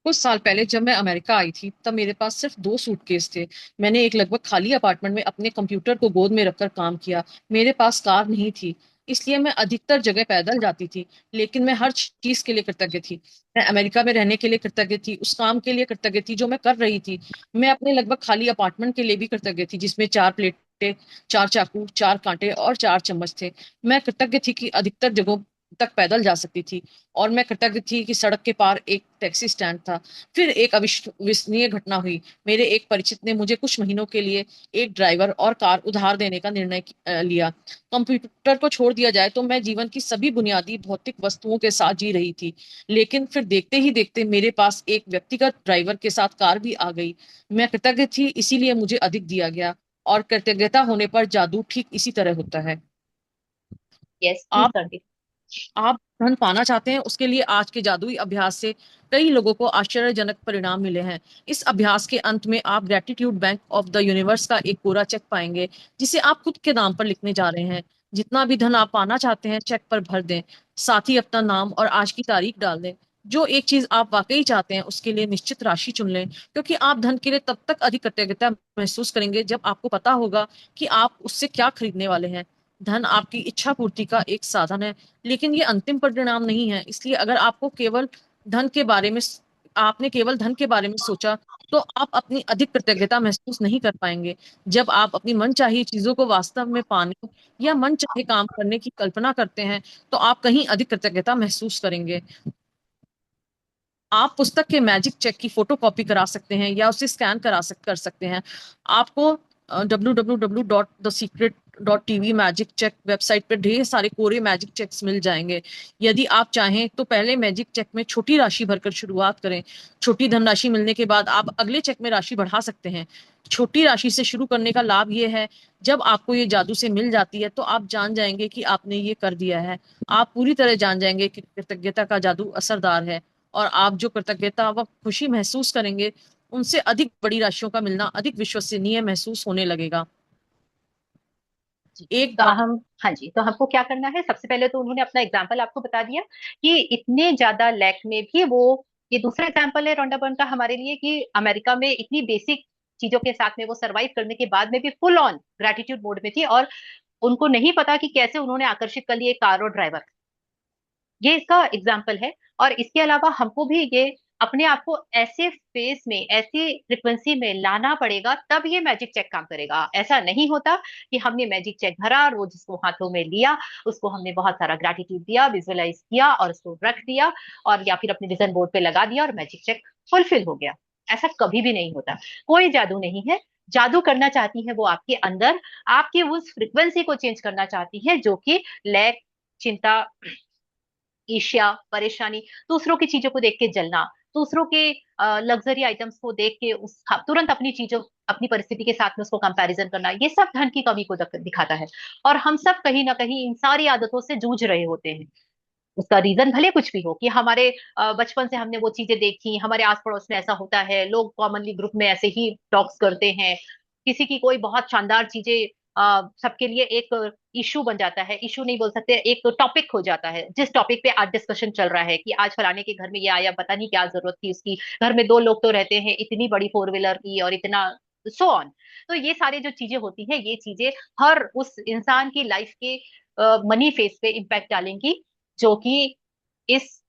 कुछ साल पहले जब मैं अमेरिका आई थी तब मेरे पास सिर्फ 2 सूटकेस थे। मैंने एक लगभग खाली अपार्टमेंट में अपने कंप्यूटर को गोद में रखकर काम किया। मेरे पास कार नहीं थी, इसलिए मैं अधिकतर जगह पैदल जाती थी। लेकिन मैं हर चीज के लिए कृतज्ञ थी। मैं अमेरिका में रहने के लिए कृतज्ञ थी, उस काम के लिए कृतज्ञ थी जो मैं कर रही थी। मैं अपने लगभग खाली अपार्टमेंट के लिए भी कृतज्ञ थी, जिसमें 4 प्लेटें, 4 चाकू, 4 कांटे और 4 चम्मच थे। मैं कृतज्ञ थी कि अधिकतर जगहों तक पैदल जा सकती थी, और मैं कृतज्ञ थी कि सड़क के पार एक टैक्सी स्टैंड था। फिर एक अविश्वसनीय घटना हुई। मेरे एक परिचित ने मुझे कुछ महीनों के लिए एक ड्राइवर और कार उधार देने का निर्णय लिया। कंप्यूटर को छोड़ दिया जाए तो मैं जीवन की सभी बुनियादी भौतिक वस्तुओं के साथ जी रही थी, लेकिन फिर देखते ही देखते मेरे पास एक व्यक्तिगत ड्राइवर के साथ कार भी आ गई। मैं कृतज्ञ थी, इसीलिए मुझे अधिक दिया गया। और कृतज्ञता होने पर जादू ठीक इसी तरह होता है। यस प्लीज आप कंटिन्यू। आप धन पाना चाहते हैं, उसके लिए आज के जादुई अभ्यास से कई लोगों को आश्चर्यजनक परिणाम मिले हैं। इस अभ्यास के अंत में आप gratitude bank of the universe का एक कोरा चेक पाएंगे, जिसे आप खुद के नाम पर लिखने जा रहे हैं। जितना भी धन आप पाना चाहते हैं चेक पर भर दें, साथ ही अपना नाम और आज की तारीख डाल दें। जो एक चीज आप वाकई चाहते हैं उसके लिए निश्चित राशि चुन लें, क्योंकि आप धन के लिए तब तक अधिक कृतज्ञता महसूस करेंगे जब आपको पता होगा कि आप उससे क्या खरीदने वाले हैं। धन आपकी इच्छा पूर्ति का एक साधन है, लेकिन ये अंतिम परिणाम नहीं है। इसलिए अगर धन के बारे में आपने केवल धन के बारे में सोचा, तो आप अपनी अधिक कृतज्ञता महसूस नहीं कर पाएंगे। जब आप अपनी मनचाही चीजों को वास्तव में पाने या मनचाहे काम करने की कल्पना करते हैं, तो आप कहीं अधिक कृतज्ञता महसूस करेंगे। आप पुस्तक के मैजिक चेक की फोटो कॉपी करा सकते हैं या उसे स्कैन कर सकते हैं। आपको www.thesecret.tv मैजिक चेक वेबसाइट पर ढेर सारे कोरे मैजिक चेक्स मिल जाएंगे। यदि आप चाहें तो पहले मैजिक चेक में छोटी राशि भरकर शुरुआत करें। छोटी धनराशि मिलने के बाद आप अगले चेक में राशि बढ़ा सकते हैं। छोटी राशि से शुरू करने का लाभ ये है, जब आपको ये जादू से मिल जाती है तो आप जान जाएंगे कि आपने ये कर दिया है। आप पूरी तरह जान जाएंगे कि कृतज्ञता का जादू असरदार है, और आप जो कृतज्ञता व खुशी महसूस करेंगे, उनसे अधिक बड़ी राशियों का मिलना अधिक विश्वसनीय महसूस होने लगेगा। जी। एक तो बार हम, हाँ जी, तो हमको क्या करना है, सबसे पहले तो उन्होंने अपना एग्जाम्पल आपको बता दिया कि इतने ज्यादा लैक में भी वो, ये दूसरा एग्जाम्पल है रोंडा बर्न का हमारे लिए, कि अमेरिका में इतनी बेसिक चीजों के साथ में वो सरवाइव करने के बाद में भी फुल ऑन ग्रेटिट्यूड मोड में थी, और उनको नहीं पता कि कैसे उन्होंने आकर्षित कर लिए कार और ड्राइवर। ये इसका एग्जाम्पल है। और इसके अलावा हमको भी ये अपने आप को ऐसे फेस में, ऐसी फ्रिक्वेंसी में लाना पड़ेगा, तब ये मैजिक चेक काम करेगा। ऐसा नहीं होता कि हमने मैजिक चेक भरा, रोज इसको हाथों में लिया, उसको हमने बहुत सारा ग्रेटिट्यूड दिया, विजुअलाइज किया और उसको रख दिया, और या फिर अपने विजन बोर्ड पे लगा दिया और मैजिक चेक फुलफिल हो गया। ऐसा कभी भी नहीं होता। कोई जादू नहीं है। जादू करना चाहती है वो आपके अंदर, आपकी उस फ्रिक्वेंसी को चेंज करना चाहती है, जो कि लैक, चिंता, ईर्ष्या, परेशानी, दूसरों की चीजों को देख के जलना, दूसरों के लग्जरी आइटम्स को देख के उस तुरंत अपनी चीजों, अपनी परिस्थिति के साथ में उसको कंपैरिजन करना, ये सब धन की कमी को दिखाता है। और हम सब कहीं ना कहीं इन सारी आदतों से जूझ रहे होते हैं। उसका रीजन भले कुछ भी हो, कि हमारे बचपन से हमने वो चीजें देखी, हमारे आस पड़ोस में ऐसा होता है, लोग कॉमनली ग्रुप में ऐसे ही टॉक्स करते हैं, किसी की कोई बहुत शानदार चीजें सबके लिए एक इशू बन जाता है, इशू नहीं बोल सकते, एक टॉपिक हो जाता है, जिस टॉपिक पे आज डिस्कशन चल रहा है कि आज फलाने के घर में ये आया, पता नहीं क्या जरूरत थी उसकी, घर में 2 लोग तो रहते हैं, इतनी बड़ी 4 व्हीलर की, और इतना सो ऑन। तो ये सारी जो चीजें होती है, ये चीजें हर उस इंसान की लाइफ के मनी फेस पे इम्पैक्ट डालेंगी, जो कि इस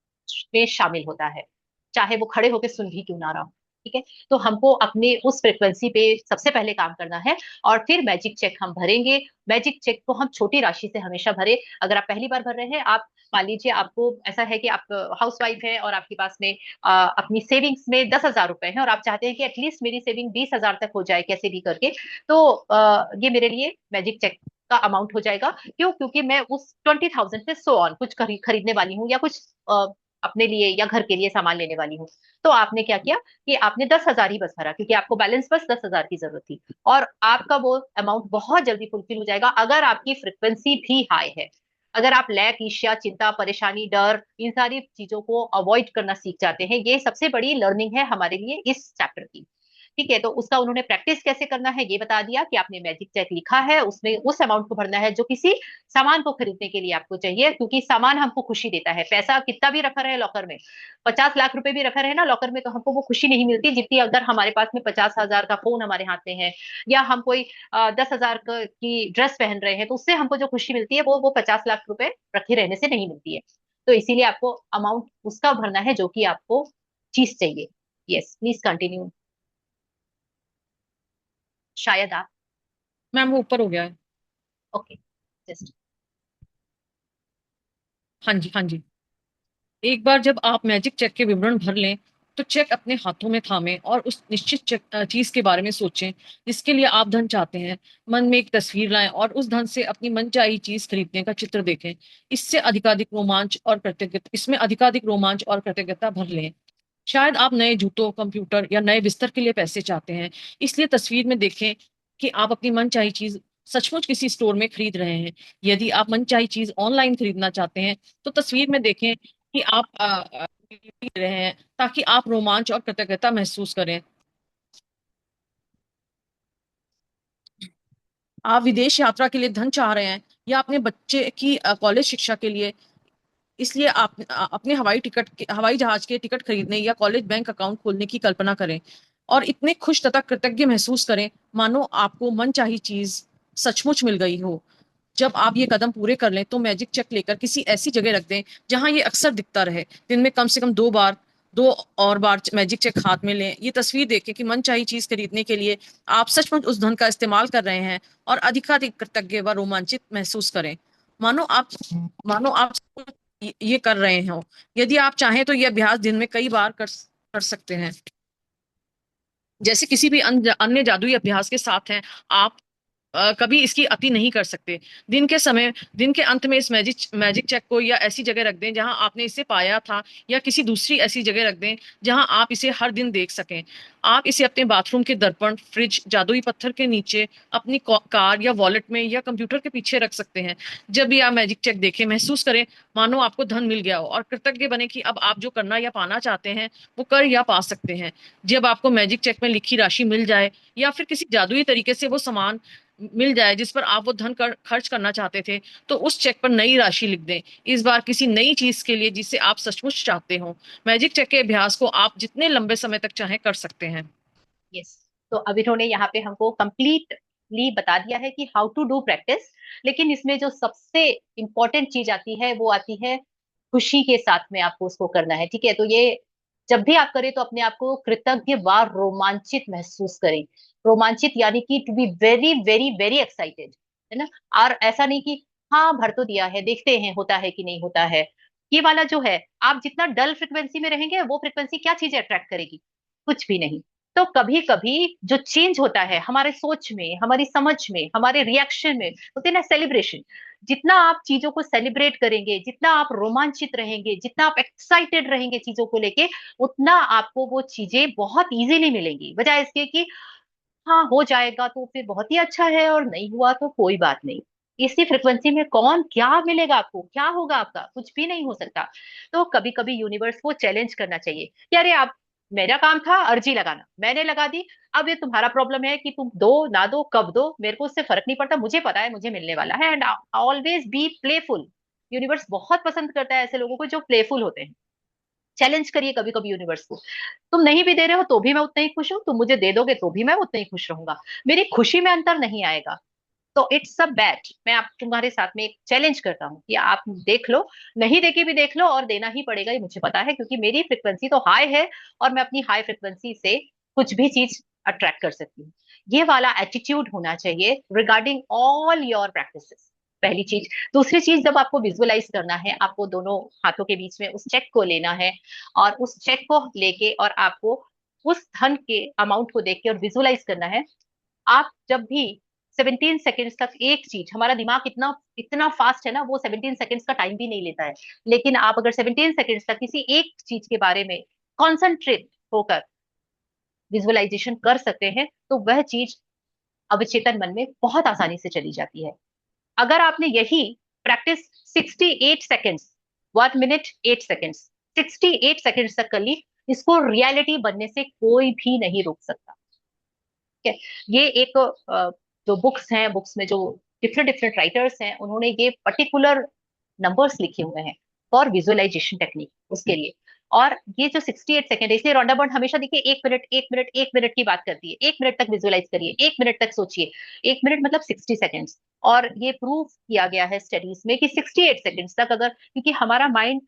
में शामिल होता है, चाहे वो खड़े होकर सुन भी क्यों ना रहा हो। ठीक है। तो हमको अपने उस फ्रिक्वेंसी पे सबसे पहले काम करना है, और फिर मैजिक चेक हम भरेंगे। मैजिक चेक को हम छोटी राशि से हमेशा भरे। अगर आप पहली बार भर रहे हैं, आप मान लीजिए आपको ऐसा है कि आप हाउस वाइफ है और आपके पास में अपनी सेविंग्स में 10,000 रुपए है, और आप चाहते हैं कि एटलीस्ट मेरी सेविंग 20,000 तक हो जाए कैसे भी करके, तो ये मेरे लिए मैजिक चेक का अमाउंट हो जाएगा। क्यों? क्योंकि मैं उस 20,000 से सो ऑन कुछ खरीदने वाली हूँ, या कुछ अपने लिए या घर के लिए सामान लेने वाली हूँ। तो आपने क्या किया कि आपने 10,000 ही बस भरा, क्योंकि आपको बैलेंस बस 10,000 की जरूरत थी, और आपका वो अमाउंट बहुत जल्दी फुलफिल हो जाएगा, अगर आपकी फ्रिक्वेंसी भी हाई है। अगर आप लैक, ईर्ष्या, चिंता, परेशानी, डर, इन सारी चीजों को अवॉइड करना सीख जाते हैं, ये सबसे बड़ी लर्निंग है हमारे लिए इस चैप्टर की। ठीक है। तो उसका उन्होंने प्रैक्टिस कैसे करना है ये बता दिया कि आपने मैजिक चेक लिखा है, उसमें उस अमाउंट को भरना है जो किसी सामान को खरीदने के लिए आपको चाहिए, क्योंकि सामान हमको खुशी देता है। पैसा कितना भी रखा रहे लॉकर में, 50 लाख रुपए भी रखा रहे ना लॉकर में, तो हमको वो खुशी नहीं मिलती जितनी अगर हमारे पास में 50,000 का फोन हमारे हाथ में है, या हम कोई 10,000 की ड्रेस पहन रहे हैं, तो उससे हमको जो खुशी मिलती है वो 50 लाख रुपए रखे रहने से नहीं मिलती है। तो इसीलिए आपको अमाउंट उसका भरना है जो कि आपको चीज चाहिए। Yes, please continue. शायद आप। मैम वो ऊपर हो गया है। Okay, just. हाँ जी, हाँ जी। एक बार जब आप मैजिक चेक के विवरण भर लें तो चेक अपने हाथों में थामें और उस निश्चित चीज के बारे में सोचें जिसके लिए आप धन चाहते हैं। मन में एक तस्वीर लाएं और उस धन से अपनी मनचाही चीज खरीदने का चित्र देखें। इसमें अधिकाधिक रोमांच और कृतज्ञता भर लें। शायद आप नए जूतों, कंप्यूटर या नए बिस्तर के लिए पैसे चाहते हैं, इसलिए तस्वीर में देखें कि आप अपनी मनचाही चीज सचमुच किसी स्टोर में खरीद रहे हैं। यदि आप मनचाही चीज ऑनलाइन खरीदना चाहते हैं तो तस्वीर में देखें कि आप खरीद रहे हैं ताकि आप रोमांच और कृतज्ञता महसूस करें। आप विदेश यात्रा के लिए धन चाह रहे हैं या अपने बच्चे की कॉलेज शिक्षा के लिए, इसलिए आप अपने हवाई जहाज के टिकट खरीदने या कॉलेज बैंक अकाउंट खोलने की कल्पना करें और इतने खुश तथा कृतज्ञ महसूस करें मानो आपको मनचाही चीज सचमुच मिल गई हो। जब आप ये कदम पूरे कर लें तो मैजिक चेक लेकर किसी ऐसी जगह रख दें जहां ये अक्सर दिखता रहे। दिन में कम से कम 2 और बार मैजिक चेक हाथ में लें। ये तस्वीर देखें कि मनचाही चीज खरीदने के लिए आप सचमुच उस धन का इस्तेमाल कर रहे हैं और अधिकाधिक कृतज्ञ व रोमांचित महसूस करें। मानो आप ये कर रहे हो। यदि आप चाहें तो ये अभ्यास दिन में कई बार कर सकते हैं। जैसे किसी भी अन्य जादुई अभ्यास के साथ हैं, आप कभी इसकी अति नहीं कर सकते। दिन के अंत में इस मैजिक चेक को या ऐसी जगह रख दें जहां आपने इसे पाया था, या किसी दूसरी ऐसी जगह रख दें जहां आप इसे हर दिन देख सकें। आप इसे अपने बाथरूम के दर्पण, फ्रिज, जादुई पत्थर के नीचे, अपनी कार या वॉलेट में या कंप्यूटर के पीछे रख सकते हैं। जब भी आप मैजिक चेक देखें, महसूस करें मानो आपको धन मिल गया हो और कृतज्ञ बने कि अब आप जो करना या पाना चाहते हैं वो कर या पा सकते हैं। जब आपको मैजिक चेक में लिखी राशि मिल जाए या फिर किसी जादुई तरीके से वो सामान मिल जाए जिस पर आप वो धन खर्च करना चाहते थे, तो उस चेक पर नई राशि लिख दें, इस बार किसी नई चीज के लिए जिसे आप सचमुच चाहते हो। मैजिक चेक के अभ्यास को आप जितने लंबे समय तक चाहें कर सकते हैं। यस, तो अब इन्होंने यहाँ पे हमको कंप्लीटली बता दिया है कि हाउ टू डू प्रैक्टिस। लेकिन इसमें जो सबसे इंपॉर्टेंट चीज आती है वो आती है खुशी के साथ में आपको उसको करना है। ठीक है, तो ये जब भी आप करें तो अपने आप को कृतज्ञ व रोमांचित महसूस करें। रोमांचित यानी कि to be very very very excited, है ना। और ऐसा नहीं कि हाँ भर तो दिया है, देखते हैं होता है कि नहीं होता है। ये वाला जो है, आप जितना डल फ्रिक्वेंसी में रहेंगे वो फ्रिक्वेंसी क्या चीज अट्रैक्ट करेगी? कुछ भी नहीं। तो कभी कभी जो चेंज होता है हमारे सोच में, हमारी समझ में, हमारे रिएक्शन में, होते हैं ना सेलिब्रेशन। जितना आप चीजों को सेलिब्रेट करेंगे, जितना आप रोमांचित रहेंगे, जितना आप एक्साइटेड रहेंगे चीजों को लेके, उतना आपको वो चीजें बहुत इजीली मिलेंगी। बजाय इसके कि हाँ हो जाएगा तो फिर बहुत ही अच्छा है, और नहीं हुआ तो कोई बात नहीं। इसी फ्रिक्वेंसी में कौन क्या मिलेगा आपको, क्या होगा आपका, कुछ भी नहीं हो सकता। तो कभी कभी यूनिवर्स को चैलेंज करना चाहिए कि अरे आप, मेरा काम था अर्जी लगाना, मैंने लगा दी। अब ये तुम्हारा प्रॉब्लम है कि तुम दो ना दो, कब दो, मेरे को उससे फर्क नहीं पड़ता, मुझे पता है मुझे मिलने वाला है। And always be playful. Universe बहुत पसंद करता है ऐसे लोगों को जो प्लेफुल होते हैं। चैलेंज करिए कभी कभी यूनिवर्स को। तुम नहीं भी दे रहे हो तो भी मैं उतना ही खुश हूं, तुम मुझे दे दोगे तो भी मैं उतना ही खुश रहूंगा। मेरी खुशी में अंतर नहीं आएगा। तो इट्स अ बैट, मैं आप तुम्हारे साथ में एक चैलेंज करता हूँ कि आप देख लो, नहीं देके भी देख लो, और देना ही पड़ेगा ये मुझे पता है, क्योंकि मेरी फ्रिक्वेंसी तो हाई है, और मैं अपनी हाई फ्रिक्वेंसी से कुछ भी चीज अट्रैक्ट कर सकती हूँ। ये वाला एटीट्यूड होना चाहिए रिगार्डिंग ऑल योर प्रैक्टिसेस। पहली चीज। दूसरी चीज, जब आपको विजुअलाइज करना है, आपको दोनों हाथों के बीच में उस चेक को लेना है, और उस चेक को लेके और आपको उस धन के अमाउंट को देख के और विजुअलाइज करना है। आप जब भी 17 सेकेंड्स तक एक चीज, हमारा दिमाग इतना इतना फास्ट है ना, वो 17 सेकेंड्स का टाइम भी नहीं लेता है। लेकिन आप अगर 17 सेकेंड्स तक किसी एक चीज के बारे में कॉन्सेंट्रेट होकर विजुअलाइजेशन कर सकते हैं, तो वह चीज अवचेतन मन में बहुत आसानी से चली जाती है। अगर आपने यही practice 68 seconds, 1 minute 8 seconds, 68 seconds तक कर ली, इसको रियलिटी बनने से कोई भी नहीं रोक सकता। ठीक है। ये एक जो बुक्स हैं, बुक्स में जो डिफरेंट डिफरेंट राइटर्स हैं, उन्होंने ये पर्टिकुलर नंबर्स लिखे हुए हैं फॉर विजुअलाइजेशन टेक्निक उसके लिए। और ये जो 68 सेकंड है, इसलिए रॉन्डा बॉर्न हमेशा देखिए 1 मिनट 1 मिनट 1 मिनट की बात करती है। 1 मिनट तक विजुअलाइज करिए, 1 मिनट तक सोचिए। 1 मिनट मतलब 60 सेकेंड्स। और ये प्रूव किया गया है स्टडीज में कि 68 सेकेंड्स तक अगर, क्योंकि हमारा माइंड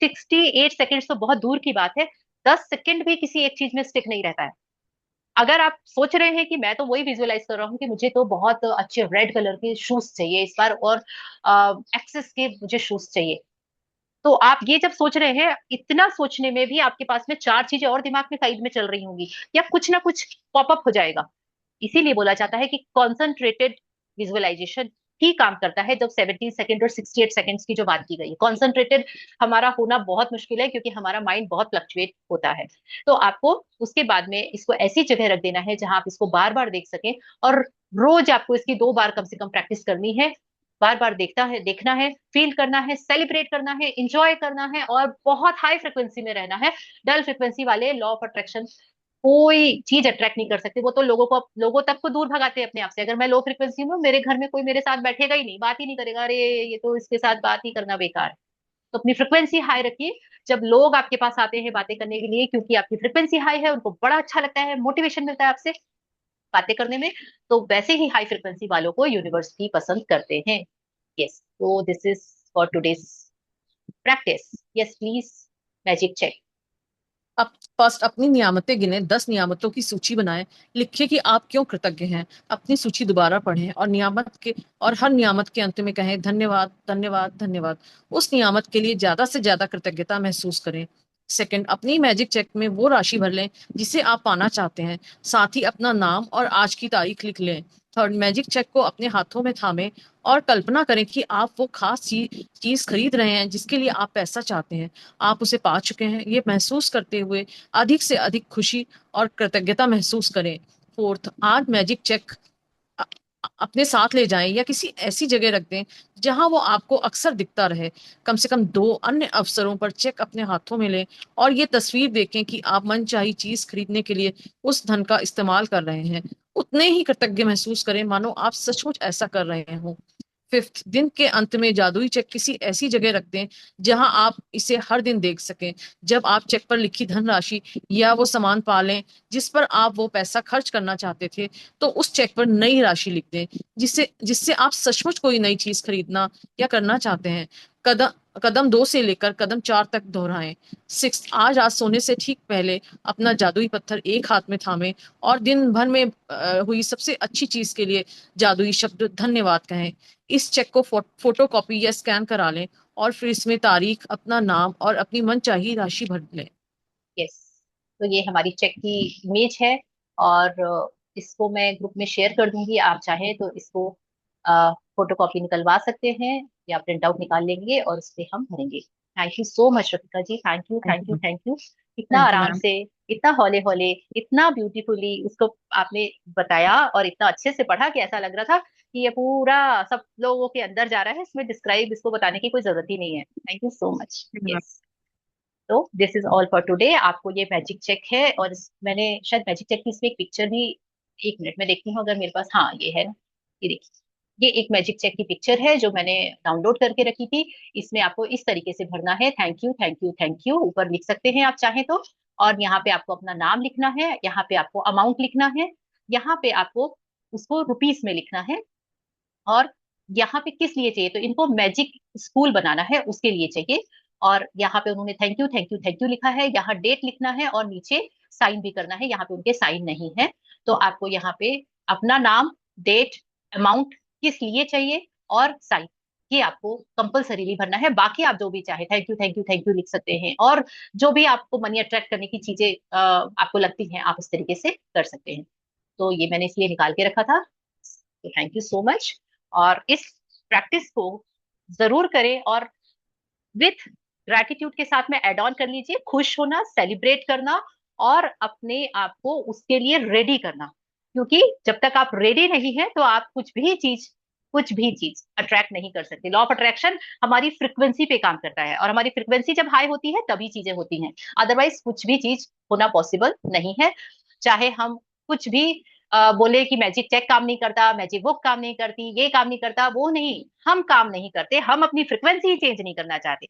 68 सेकेंड्स तो बहुत दूर की बात है, 10 सेकेंड भी किसी एक चीज में स्टिक नहीं रहता है। अगर आप सोच रहे हैं कि मैं तो वही विजुअलाइज कर रहा हूँ कि मुझे तो बहुत अच्छे रेड कलर के शूज चाहिए इस बार, और एक्सेस के मुझे शूज चाहिए, तो आप ये जब सोच रहे हैं, इतना सोचने में भी आपके पास में 4 चीजें और दिमाग में साइड में चल रही होंगी, या कुछ ना कुछ पॉपअप हो जाएगा। इसीलिए बोला जाता है कि कॉन्सेंट्रेटेड विजुअलाइजेशन ही काम करता है। जब 17 सेकंड और 68 सेकंड्स की जो बात की गई है, कॉन्सेंट्रेटेड हमारा होना बहुत मुश्किल है, क्योंकि हमारा माइंड बहुत फ्लक्चुएट होता है। तो आपको उसके बाद में इसको ऐसी जगह रख देना है जहां आप इसको बार बार देख सकें, और रोज आपको इसकी 2 बार कम से कम प्रैक्टिस करनी है। बार बार देखना है, फील करना है, सेलिब्रेट करना है, इंजॉय करना है, और बहुत हाई फ्रिक्वेंसी में रहना है। डल फ्रिक्वेंसी वाले लॉ ऑफ अट्रैक्शन कोई चीज अट्रैक्ट नहीं कर सकती। वो तो लोगों तक को दूर भगाते हैं अपने आप से। अगर मैं लो फ्रिक्वेंसी में हूँ, मेरे घर में कोई मेरे साथ बैठेगा ही नहीं, बात ही नहीं करेगा, अरे ये तो इसके साथ बात ही करना बेकार है। तो अपनी फ्रिक्वेंसी हाई रखिए। जब लोग आपके पास आते हैं बातें करने के लिए, क्योंकि आपकी फ्रिक्वेंसी हाई है, उनको बड़ा अच्छा लगता है, मोटिवेशन मिलता है आपसे बातें करने में, तो वैसे ही हाई फ्रिक्वेंसी वालों को यूनिवर्स भी पसंद करते हैं। यस, तो this is for today's practice. Yes please, magic check. अब फर्स्ट अपनी नियामतें गिने, 10 नियामतों की सूची बनाएं। लिखिए कि आप क्यों कृतज्ञ हैं। अपनी सूची दोबारा पढ़ें और हर नियामत के अंत में कहें धन्यवाद धन्यवाद धन्यवाद। उस नियामत के लिए ज्यादा से ज्यादा कृतज्ञता महसूस करें। सेकंड, अपनी मैजिक चेक में वो राशि भर लें जिसे आप पाना चाहते हैं। साथ ही अपना नाम और आज की तारीख लिख लें। थर्ड, मैजिक चेक को अपने हाथों में थामें और कल्पना करें कि आप वो खास चीज खरीद रहे हैं जिसके लिए आप पैसा चाहते हैं। आप उसे पा चुके हैं। ये महसूस करते हुए अधिक से अधिक खुशी और कृतज्ञता महसूस करें। फोर्थ, आज मैजिक चेक अपने साथ ले जाएं या किसी ऐसी जगह रख दें जहां वो आपको अक्सर दिखता रहे। कम से कम 2 अन्य अवसरों पर चेक अपने हाथों में लें और ये तस्वीर देखें कि आप मनचाही चीज खरीदने के लिए उस धन का इस्तेमाल कर रहे हैं। उतने ही कृतज्ञ महसूस करें मानो आप सचमुच ऐसा कर रहे हों। फिफ्थ, दिन के अंत में जादुई चेक किसी ऐसी जगह रख दें जहां आप इसे हर दिन देख सकें। जब आप चेक पर लिखी धनराशि या वो सामान पा लें जिस पर आप वो पैसा खर्च करना चाहते थे, तो उस चेक पर नई राशि लिख दें जिससे जिससे आप सचमुच कोई नई चीज खरीदना या करना चाहते हैं। कदम कदम 2 से लेकर कदम 4 तक दोहराएं। सिक्स, आज रात सोने से ठीक पहले अपना जादुई पत्थर एक हाथ में थामें और दिन भर में हुई सबसे अच्छी चीज के लिए जादुई शब्द धन्यवाद कहें। इस चेक को फोटो कॉपी या स्कैन करा लें और फिर इसमें तारीख, अपना नाम और अपनी मनचाही राशि भर लें। यस, तो ये हमारी चेक की इमेज है, और इसको मैं ग्रुप में शेयर कर दूंगी। आप चाहें तो इसको फोटो कॉपी निकलवा सकते हैं, या प्रिंट आउट निकाल लेंगे और उस पर हम भरेंगे। Thank you so much Rafika ji, thank you thank thank you you. Thank you. इतना थैंक यू आराम मैम। से, इतना हौले हौले, इतना ब्यूटीफुली उसको आपने बताया, और इतना अच्छे से पढ़ा कि ऐसा लग रहा था कि ये पूरा सब लोगों के अंदर जा रहा है। इसमें डिस्क्राइब, इसको बताने की कोई जरूरत ही नहीं है। Thank you so much. Yes, तो this is all for today. आपको ये मैजिक चेक है, और मैंने शायद मैजिक चेक की इसमें एक पिक्चर भी, 1 मिनट में देखती हूँ अगर मेरे पास, हाँ ये है ना, ये देखिए। ये एक मैजिक चेक की पिक्चर है जो मैंने डाउनलोड करके रखी थी। इसमें आपको इस तरीके से भरना है, thank you thank you thank you, ऊपर लिख सकते हैं आप चाहें तो। और यहाँ पे आपको अपना नाम लिखना है, यहाँ पे आपको अमाउंट लिखना है, यहाँ पे आपको उसको रुपीस में लिखना है, और यहाँ पे किस लिए चाहिए, तो इनको मैजिक स्कूल बनाना है उसके लिए चाहिए। और यहाँ पे उन्होंने thank you thank you thank you लिखा है, यहाँ डेट लिखना है, और नीचे साइन भी करना है। यहाँ पे उनके साइन नहीं है, तो आपको यहाँ पे अपना नाम, डेट, अमाउंट, किस लिए चाहिए, और साइन, ये आपको कंपलसरीली भरना है। बाकी आप जो भी चाहे thank you thank you thank you लिख सकते हैं, और जो भी आपको मनी अट्रैक्ट करने की चीजें आपको लगती हैं, आप उस तरीके से कर सकते हैं। तो ये मैंने इसलिए निकाल के रखा था। तो थैंक यू सो मच, और इस प्रैक्टिस को जरूर करें, और विथ ग्रैटिट्यूड के साथ में एड ऑन कर लीजिए, खुश होना, सेलिब्रेट करना, और अपने आप को उसके लिए रेडी करना। क्योंकि जब तक आप रेडी नहीं है, तो आप कुछ भी चीज अट्रैक्ट नहीं कर सकते। लॉ ऑफ अट्रैक्शन हमारी फ्रिक्वेंसी पे काम करता है, और हमारी फ्रिक्वेंसी जब हाई होती है तभी चीजें होती हैं, अदरवाइज कुछ भी चीज होना पॉसिबल नहीं है। चाहे हम कुछ भी बोले कि मैजिक चेक काम नहीं करता, मैजिक बुक काम नहीं करती, ये काम नहीं करता, वो नहीं, हम काम नहीं करते, हम अपनी फ्रिक्वेंसी चेंज नहीं करना चाहते।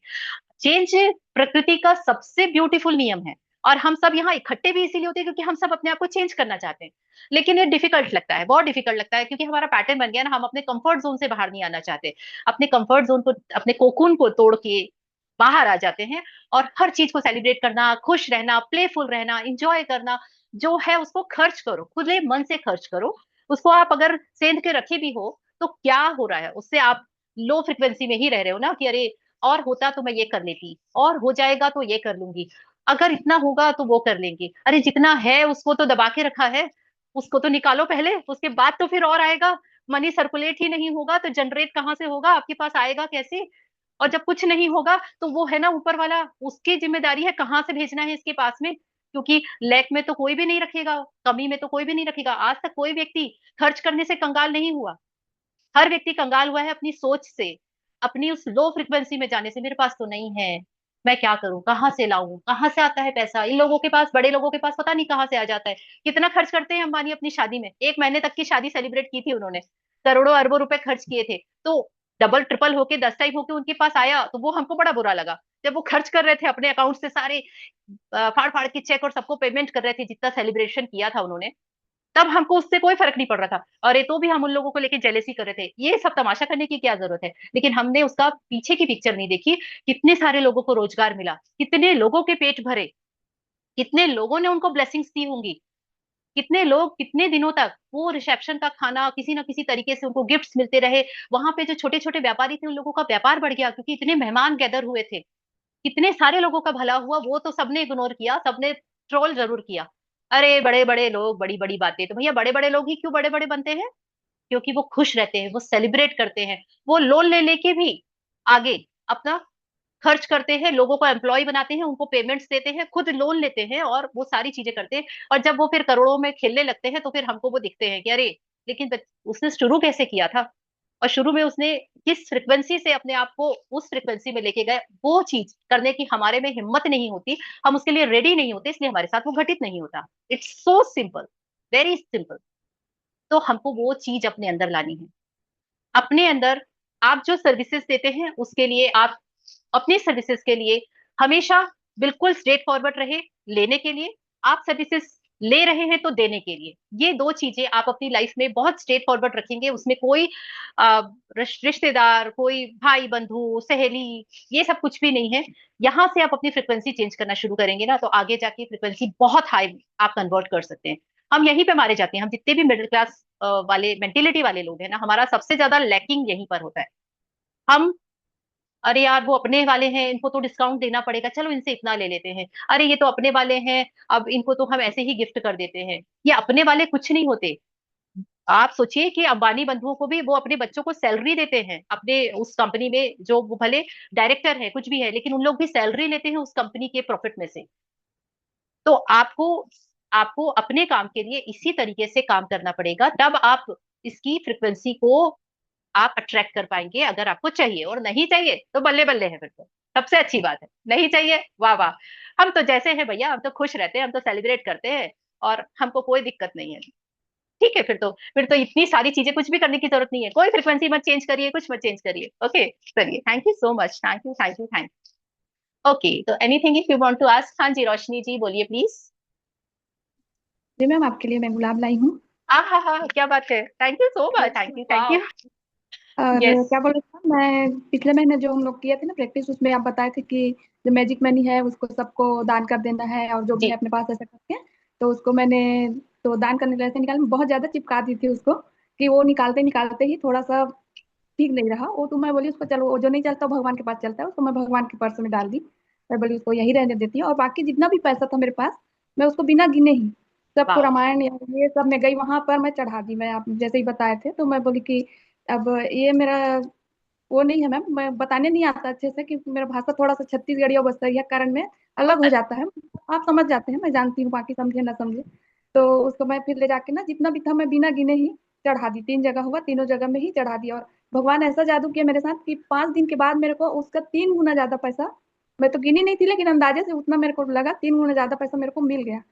चेंज प्रकृति का सबसे ब्यूटीफुल नियम है, और हम सब यहाँ इकट्ठे भी इसीलिए होते हैं क्योंकि हम सब अपने आप को चेंज करना चाहते हैं। लेकिन ये डिफिकल्ट लगता है, बहुत डिफिकल्ट लगता है, क्योंकि हमारा पैटर्न बन गया ना, हम अपने कंफर्ट जोन से बाहर नहीं आना चाहते। अपने कंफर्ट जोन को, अपने कोकून को तोड़ के बाहर आ जाते हैं, और हर चीज को सेलिब्रेट करना, खुश रहना, प्लेफुल रहना, इंजॉय करना, जो है उसको खर्च करो, खुले मन से खर्च करो। उसको आप अगर सेंध के रखे भी हो तो क्या हो रहा है उससे, आप लो फ्रिक्वेंसी में ही रह रहे हो ना, कि अरे और होता तो मैं ये कर लेती, और हो जाएगा तो ये कर लूंगी, अगर इतना होगा तो वो कर लेंगे, अरे जितना है उसको तो दबा के रखा है, उसको तो निकालो पहले, उसके बाद तो फिर और आएगा। मनी सर्कुलेट ही नहीं होगा तो जनरेट कहाँ से होगा, आपके पास आएगा कैसे? और जब कुछ नहीं होगा तो वो है ना ऊपर वाला, उसकी जिम्मेदारी है कहाँ से भेजना है इसके पास में, क्योंकि लैक में तो कोई भी नहीं रखेगा, कमी में तो कोई भी नहीं रखेगा। आज तक कोई व्यक्ति खर्च करने से कंगाल नहीं हुआ, हर व्यक्ति कंगाल हुआ है अपनी सोच से, अपनी उस लो फ्रिक्वेंसी में जाने से। मेरे पास तो नहीं है, मैं क्या करूं, कहाँ से लाऊं, कहाँ से आता है पैसा? इन लोगों के पास, बड़े लोगों के पास पता नहीं कहाँ से आ जाता है। कितना खर्च करते हैं अंबानी अपनी शादी में, 1 महीने तक की शादी सेलिब्रेट की थी उन्होंने, करोड़ों अरबों रुपए खर्च किए थे, तो डबल ट्रिपल होके 10 टाइम होके उनके पास आया तो वो हमको बड़ा बुरा लगा। जब वो खर्च कर रहे थे अपने अकाउंट से सारे, फाड़ फाड़ के चेक और सबको पेमेंट कर रहे थे जितना सेलिब्रेशन किया था उन्होंने, तब हमको उससे कोई फर्क नहीं पड़ रहा था, और ये तो भी हम उन लोगों को लेके जेलेसी कर रहे थे। ये सब तमाशा करने की क्या जरूरत है? लेकिन हमने उसका पीछे की पिक्चर नहीं देखी, कितने सारे लोगों को रोजगार मिला, कितने लोगों के पेट भरे, कितने लोगों ने उनको ब्लेसिंग्स दी होंगी, कितने लोग कितने दिनों तक वो रिसेप्शन का खाना किसी ना किसी तरीके से उनको गिफ्ट्स मिलते रहे। वहां पे जो छोटे छोटे व्यापारी थे उन लोगों का व्यापार बढ़ गया क्योंकि इतने मेहमान गैदर हुए थे। कितने सारे लोगों का भला हुआ, वो तो सबने इग्नोर किया, सबने ट्रोल जरूर किया। अरे बड़े बड़े लोग, बड़ी बड़ी बातें, तो भैया बड़े बड़े लोग ही क्यों बड़े बड़े बनते हैं? क्योंकि वो खुश रहते हैं, वो सेलिब्रेट करते हैं, वो लोन ले लेके भी आगे अपना खर्च करते हैं, लोगों को एम्प्लॉय बनाते हैं, उनको पेमेंट्स देते हैं, खुद लोन लेते हैं और वो सारी चीजें करते हैं। और जब वो फिर करोड़ों में खेलने लगते हैं तो फिर हमको वो दिखते हैं कि अरे, लेकिन उसने शुरू कैसे किया था, और शुरू में उसने किस फ्रिक्वेंसी से अपने आप को उस फ्रिक्वेंसी में लेके गए, वो चीज करने की हमारे में हिम्मत नहीं होती, हम उसके लिए रेडी नहीं होते, इसलिए हमारे साथ वो घटित नहीं होता। It's so simple, very simple. तो हमको वो चीज अपने अंदर लानी है, अपने अंदर। आप जो सर्विसेज देते हैं उसके लिए आप अपनी सर्विसेज के लिए हमेशा बिल्कुल स्ट्रेट फॉरवर्ड रहे, लेने के लिए, आप सर्विसेज ले रहे हैं तो देने के लिए, ये दो चीजें आप अपनी लाइफ में बहुत स्ट्रेट फॉरवर्ड रखेंगे, उसमें कोई रिश्तेदार, कोई भाई बंधु सहेली, ये सब कुछ भी नहीं है। यहां से आप अपनी फ्रिक्वेंसी चेंज करना शुरू करेंगे ना, तो आगे जाके फ्रिक्वेंसी बहुत हाई आप कन्वर्ट कर सकते हैं। हम यहीं पे मारे जाते हैं, हम जितने भी मिडिल क्लास वाले मेंटेलिटी वाले लोग हैं ना, हमारा सबसे ज्यादा लैकिंग यहीं पर होता है। हम, अरे यार वो अपने वाले हैं, इनको तो डिस्काउंट देना पड़ेगा, चलो इनसे इतना ले लेते हैं, अरे ये तो अपने वाले हैं, अब इनको तो हम ऐसे ही गिफ्ट कर देते हैं। ये अपने वाले कुछ नहीं होते। आप सोचिए कि अंबानी बंधुओं को भी वो अपने बच्चों को सैलरी देते हैं अपने उस कंपनी में, जो वो भले डायरेक्टर है कुछ भी है, लेकिन उन लोग भी सैलरी लेते हैं उस कंपनी के प्रॉफिट में से। तो आपको आपको अपने काम के लिए इसी तरीके से काम करना पड़ेगा, तब आप इसकी फ्रिक्वेंसी को आप अट्रैक्ट कर पाएंगे। अगर आपको चाहिए, और नहीं चाहिए तो बल्ले बल्ले है, फिर तो सबसे अच्छी बात है। नहीं चाहिए, वाह वाह, हम तो जैसे हैं भैया, हम तो खुश रहते हैं, हम तो सेलिब्रेट करते हैं, और हमको कोई दिक्कत नहीं है। ठीक है, फिर तो इतनी सारी चीजें कुछ भी करने की जरूरत नहीं है, कोई फ्रिक्वेंसी मत चेंज करिए, कुछ मत चेंज करिए। ओके, चलिए, thank you so much, thank you thank you thank you. Okay, तो anything if you want to ask, हाँ जी रोशनी जी बोलिए प्लीज। जी मैम, आपके लिए मैं गुलाब लाई हूँ। हाँ हाँ हाँ, क्या बात है, thank you so much, thank you thank you. और यस क्या बोल रहे थे, मैं पिछले महीने जो हम लोग किए थे ना प्रैक्टिस, उसमें आप बताए थे कि जो मैजिक मनी है उसको सबको दान कर देना है, और जो भी है जी, अपने पास ऐसा करके। तो उसको मैंने तो दान करने के लिए ऐसे निकाल में बहुत ज्यादा चिपका दी थी उसको, कि वो निकालते निकालते ही थोड़ा सा ठीक नहीं रहा वो। तो मैं बोली उसको चलो, वो जो नहीं चलता वो भगवान के पास चलता है, उसको मैं भगवान के पर्स में डाल दी। मैं बोली उसको यही रहने देती हूँ, और बाकी जितना भी पैसा था मेरे पास, मैं उसको बिना गिने ही सबको वाह, रामायण या ये सब में गई वहां पर मैं चढ़ा दी। मैं आप जैसे ही बताए थे, तो मैं बोली कि अब ये मेरा वो नहीं है मैम, मैं बताने नहीं आता अच्छे से, कि मेरा भाषा थोड़ा सा छत्तीसगढ़ी और बस्तरिया कारण में अलग हो जाता है। आप समझ जाते हैं, मैं जानती हूँ, बाकी समझे ना समझे। तो उसको मैं फिर ले जाके ना जितना भी था मैं बिना गिने ही चढ़ा दी। 3 जगह हुआ, तीनों जगह में ही चढ़ा दिया। और भगवान ऐसा जादू किया मेरे साथ कि 5 दिन के बाद मेरे को उसका 3 गुना ज्यादा पैसा, मैं तो गिनी नहीं थी लेकिन अंदाजे से उतना मेरे को लगा, 3 गुना ज्यादा पैसा मेरे को मिल गया।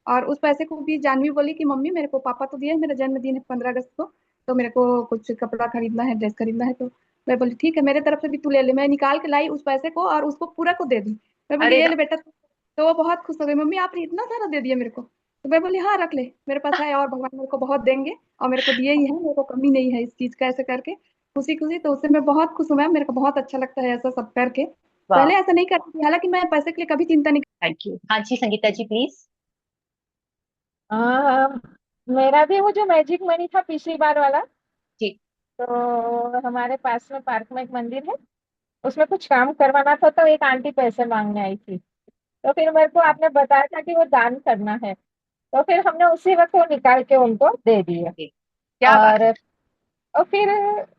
और उस पैसे को भी जानवी बोली कि मम्मी मेरे को पापा तो दिए, मेरा जन्मदिन है 15 अगस्त को, तो मेरे को कुछ कपड़ा खरीदना है, ड्रेस खरीदना है। तो मैं बोली ठीक है, मेरे तरफ से भी तू ले ले। मैं निकाल के लाई उस पैसे को और उसको पूरा को दे दी। मैं बोली अरे ये ले बेटा। तो वो बहुत खुश हो गई, मम्मी आपने इतना सारा दे दिया मेरे को। तो मैं बोली हाँ रख ले, मेरे पास है और भगवान मेरे को बहुत देंगे, और मेरे को दिए ही है, मेरे को कमी नहीं है इस चीज का, ऐसे करके खुशी खुशी। तो उससे मैं बहुत खुश हूँ मैम, मेरे को बहुत अच्छा लगता है ऐसा सब करके। वाह, पहले ऐसा नहीं करती थी, हालांकि मैं पैसे के लिए कभी चिंता नहीं। Thank you. हाँ जी संगीता जी प्लीज। आ, मेरा भी वो जो मैजिक मनी था पिछली बार वाला, जी। तो हमारे पास में पार्क में एक मंदिर है, उसमें कुछ काम करवाना था, तो एक आंटी पैसे मांगने आई थी। तो फिर मेरे को आपने बताया था कि वो दान करना है, तो फिर हमने उसी वक्त वो निकाल के उनको दे दिया। ओके, क्या बात और है। और फिर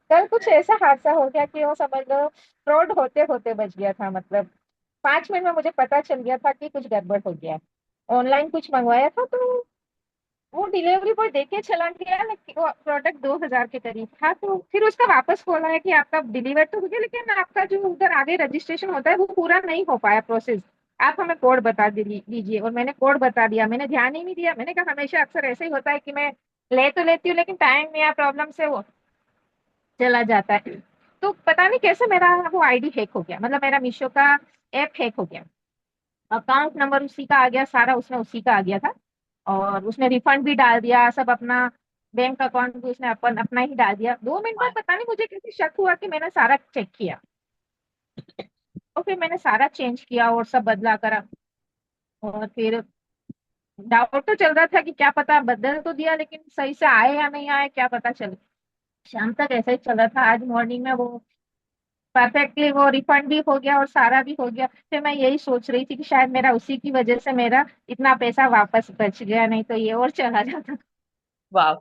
कल कुछ ऐसा हादसा हो गया कि वो समझ लो फ्रॉड होते होते बच गया था। मतलब 5 मिनट में मुझे पता चल गया था कि कुछ गड़बड़ हो गया। ऑनलाइन कुछ मंगवाया था, तो वो डिलीवरी बॉय देके चला गया, लेकिन वो प्रोडक्ट 2,000 के करीब था। तो फिर उसका वापस बोला है कि आपका डिलीवर तो हो गया, लेकिन आपका जो उधर आगे रजिस्ट्रेशन होता है वो पूरा नहीं हो पाया प्रोसेस। आप हमें कोड बता दीजिए। और मैंने कोड बता दिया, मैंने ध्यान ही नहीं दिया। मैंने कहा हमेशा अक्सर ऐसे ही होता है कि मैं ले तो लेती हूँ, लेकिन टाइम या प्रॉब्लम से वो चला जाता है। तो पता नहीं कैसे मेरा वो आईडी हैक हो गया, मतलब मेरा मीशो का ऐप हैक हो गया। अकाउंट नंबर उसी का आ गया, सारा उसमें उसी का आ गया था। और उसने रिफंड भी डाल दिया सब अपना, बैंक अकाउंट भी उसने अपना ही डाल दिया। 2 मिनट बाद पता नहीं मुझे कैसे शक हुआ कि मैंने सारा चेक किया, और फिर मैंने सारा चेंज किया और सब बदला करा। और फिर डाउट तो चल रहा था कि क्या पता बदल तो दिया, लेकिन सही से आए या नहीं आए क्या पता चले। शाम तक ऐसा ही चल रहा था। आज मॉर्निंग में वो परफेक्टली वो रिफंड भी हो गया और सारा भी हो गया। फिर मैं यही सोच रही थी कि शायद मेरा उसी की वजह से मेरा इतना पैसा वापस बच गया, नहीं तो ये और चला जाता। वाह,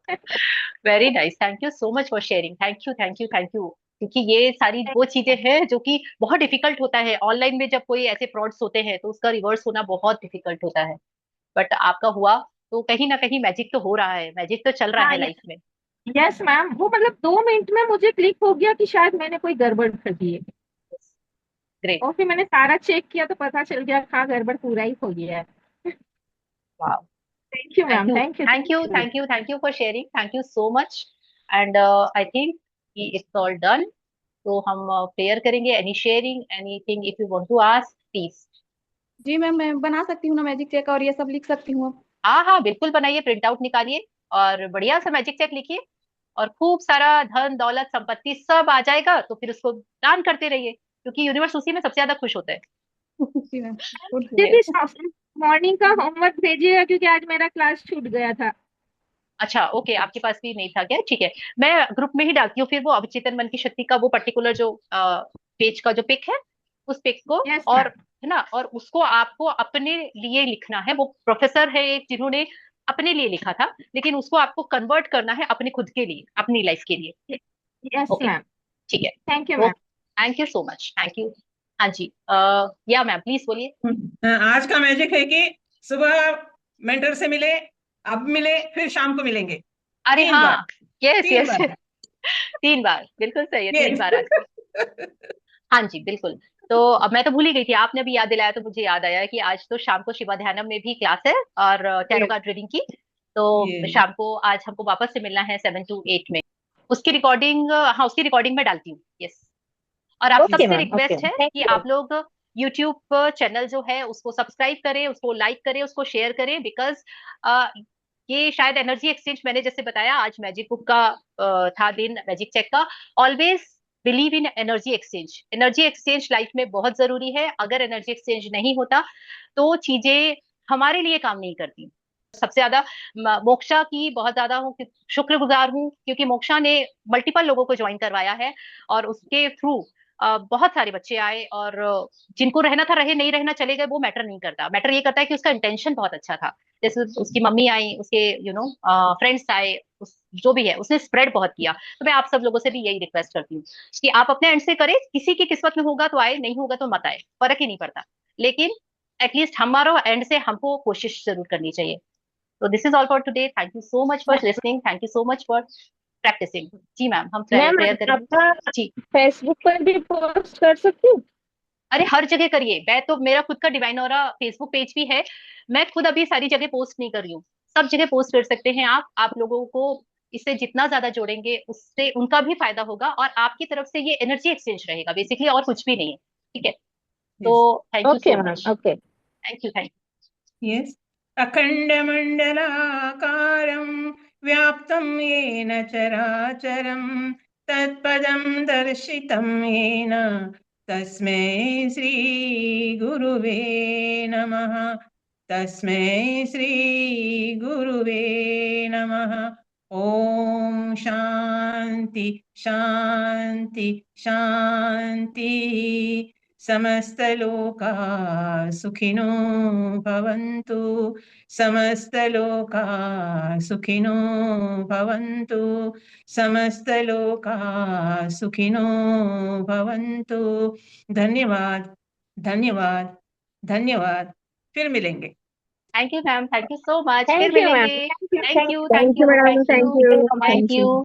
very nice, thank you so much for sharing. Thank you thank you thank you. क्योंकि ये सारी वो चीजें हैं जो कि बहुत डिफिकल्ट होता है ऑनलाइन में, जब कोई ऐसे फ्रॉड्स होते हैं तो उसका रिवर्स होना बहुत डिफिकल्ट होता है। बट आपका हुआ, तो कहीं ना कहीं मैजिक तो हो रहा है, मैजिक तो चल रहा हाँ, है लाइफ में। यस मैम, वो मतलब 2 मिनट में मुझे क्लिक हो गया कि शायद मैंने कोई गड़बड़ कर दी है। ग्रेट। और फिर मैंने सारा चेक किया तो पता चल गया हाँ गड़बड़ पूरा ही हो गया है। वाह, thank you thank ma'am, you thank you thank you thank you. Thank you thank you for sharing, thank you so much. And I think it's all done. तो हम प्रेयर करेंगे। Any sharing, anything if you want to ask please. जी ma'am, मैं बना सकती हूँ ना magic check, और ये सब लिख सकती हूँ अब। हाँ हाँ बिल्कुल बनाइए, प्रिंट आउट निकालिए और बढ़िया सा मैजिक चेक लिखिए, और खूब सारा धन दौलत संपत्ति सब आ जाएगा, तो फिर उसको दान करते रहिए, क्योंकि यूनिवर्स उसी में सबसे ज्यादा खुश होता है। जी मैम बिल्कुल। मुझे Yes. भी मॉर्निंग का होमवर्क भेजिएगा, क्योंकि आज मेरा क्लास छूट गया था। अच्छा ओके, आपके पास भी नहीं था क्या? ठीक है, मैं ग्रुप में ही डालती हूँ फिर वो अवचेतन मन की शक्ति का वो पर्टिकुलर जो पेज का जो पिक है, उस पिक को। यस और मैम। है ना, और उसको आपको अपने लिए लिखना है। वो प्रोफेसर है एक जिन्होंने अपने लिए लिखा था, लेकिन उसको आपको कन्वर्ट करना है अपने खुद के लिए, अपनी लाइफ के लिए। Yes okay, ma'am. ठीक है। Thank you ma'am. Okay, thank you so much, thank you. हाँ जी, या मैम प्लीज बोलिए। आज का मैजिक है कि सुबह मेंटर से मिले, अब मिले, फिर शाम को मिलेंगे। अरे 3 बार, हाँ, यस 3 यस। बार। 3 बार बिल्कुल सही है, तीन यस। बार आज। हाँ जी बिल्कुल। तो अब मैं तो भूल ही गई थी, आपने भी याद दिलाया तो मुझे याद आया कि आज तो शाम को शिवा ध्यानम में भी क्लास है और टैरो यस। कार्ड रीडिंग की। तो ये शाम को आज हमको वापस से मिलना है 7 to 8 में। उसकी रिकॉर्डिंग, हाँ उसकी रिकॉर्डिंग में डालती हूँ। यस। और आप ओके सबसे मैम, ओके रिक्वेस्ट है थैंक कि यू। आप लोग यूट्यूब चैनल जो है उसको सब्सक्राइब करें, उसको लाइक करें, उसको शेयर करें, बिकॉज ये शायद एनर्जी एक्सचेंज, मैंने जैसे बताया आज मैजिक बुक का था दिन, मैजिक चेक का। Always believe in energy exchange. Energy exchange life में बहुत जरूरी है। अगर एनर्जी एक्सचेंज नहीं होता तो चीजें हमारे लिए काम नहीं करती। सबसे ज्यादा मोक्षा की बहुत ज्यादा हूँ, शुक्रगुजार हूँ, क्योंकि मोक्षा ने मल्टीपल लोगों को ज्वाइन करवाया है, और उसके थ्रू बहुत सारे बच्चे आए, और जिनको रहना था रहे, नहीं रहना चले गए, वो मैटर नहीं करता। मैटर ये करता है कि उसका इंटेंशन बहुत अच्छा था। जैसे उसकी मम्मी आई, उसके फ्रेंड्स आए, जो भी है उसने स्प्रेड बहुत किया। तो मैं आप सब लोगों से भी यही रिक्वेस्ट करती हूँ कि आप अपने एंड से करें। किसी की किस्मत में होगा तो आए, नहीं होगा तो मत आए, फर्क ही नहीं पड़ता। लेकिन एटलीस्ट हमारा एंड से हमको कोशिश जरूर करनी चाहिए। तो this is all for today. Thank you so much for listening, thank you so much for practicing. जी मैम, हम मैम प्रेयर करेंगे। आपका जी। फेसबुक पर भी पोस्ट कर सकती हूँ? अरे हर जगह करिए। मैं तो, मेरा खुद का डिवाइन ऑरा फेसबुक पेज भी है, मैं खुद अभी सारी जगह पोस्ट नहीं कर रही हूँ, सब जगह पोस्ट कर सकते हैं आप लोगों को इससे जितना ज्यादा जोड़ेंगे उससे उनका भी फायदा होगा, और आपकी तरफ से ये एनर्जी एक्सचेंज रहेगा बेसिकली, और कुछ भी नहीं है। ठीक है, तो Yes. Thank you okay so ma'am, much. Okay. Thank you. Yes. अखण्डमण्डलाकारं व्याप्तं येन चराचरं तत्पदं दर्शितं येन तस्मै श्रीगुरुवे नमः। तस्मै श्रीगुरुवे नमः। ॐ शान्ति शान्ति शान्तिः। समस्तलोकाः सुखिनो भवन्तु। समस्तलोकाः सुखिनो भवन्तु। समस्तलोकाः सुखिनो भवन्तु। धन्यवाद, धन्यवाद, धन्यवाद। फिर मिलेंगे। Thank you ma'am, thank you so much, फिर थैंक यू मैम, मिलेंगे। Thank you, thank you, thank you madam, thank thank you, you, thank thank you. You.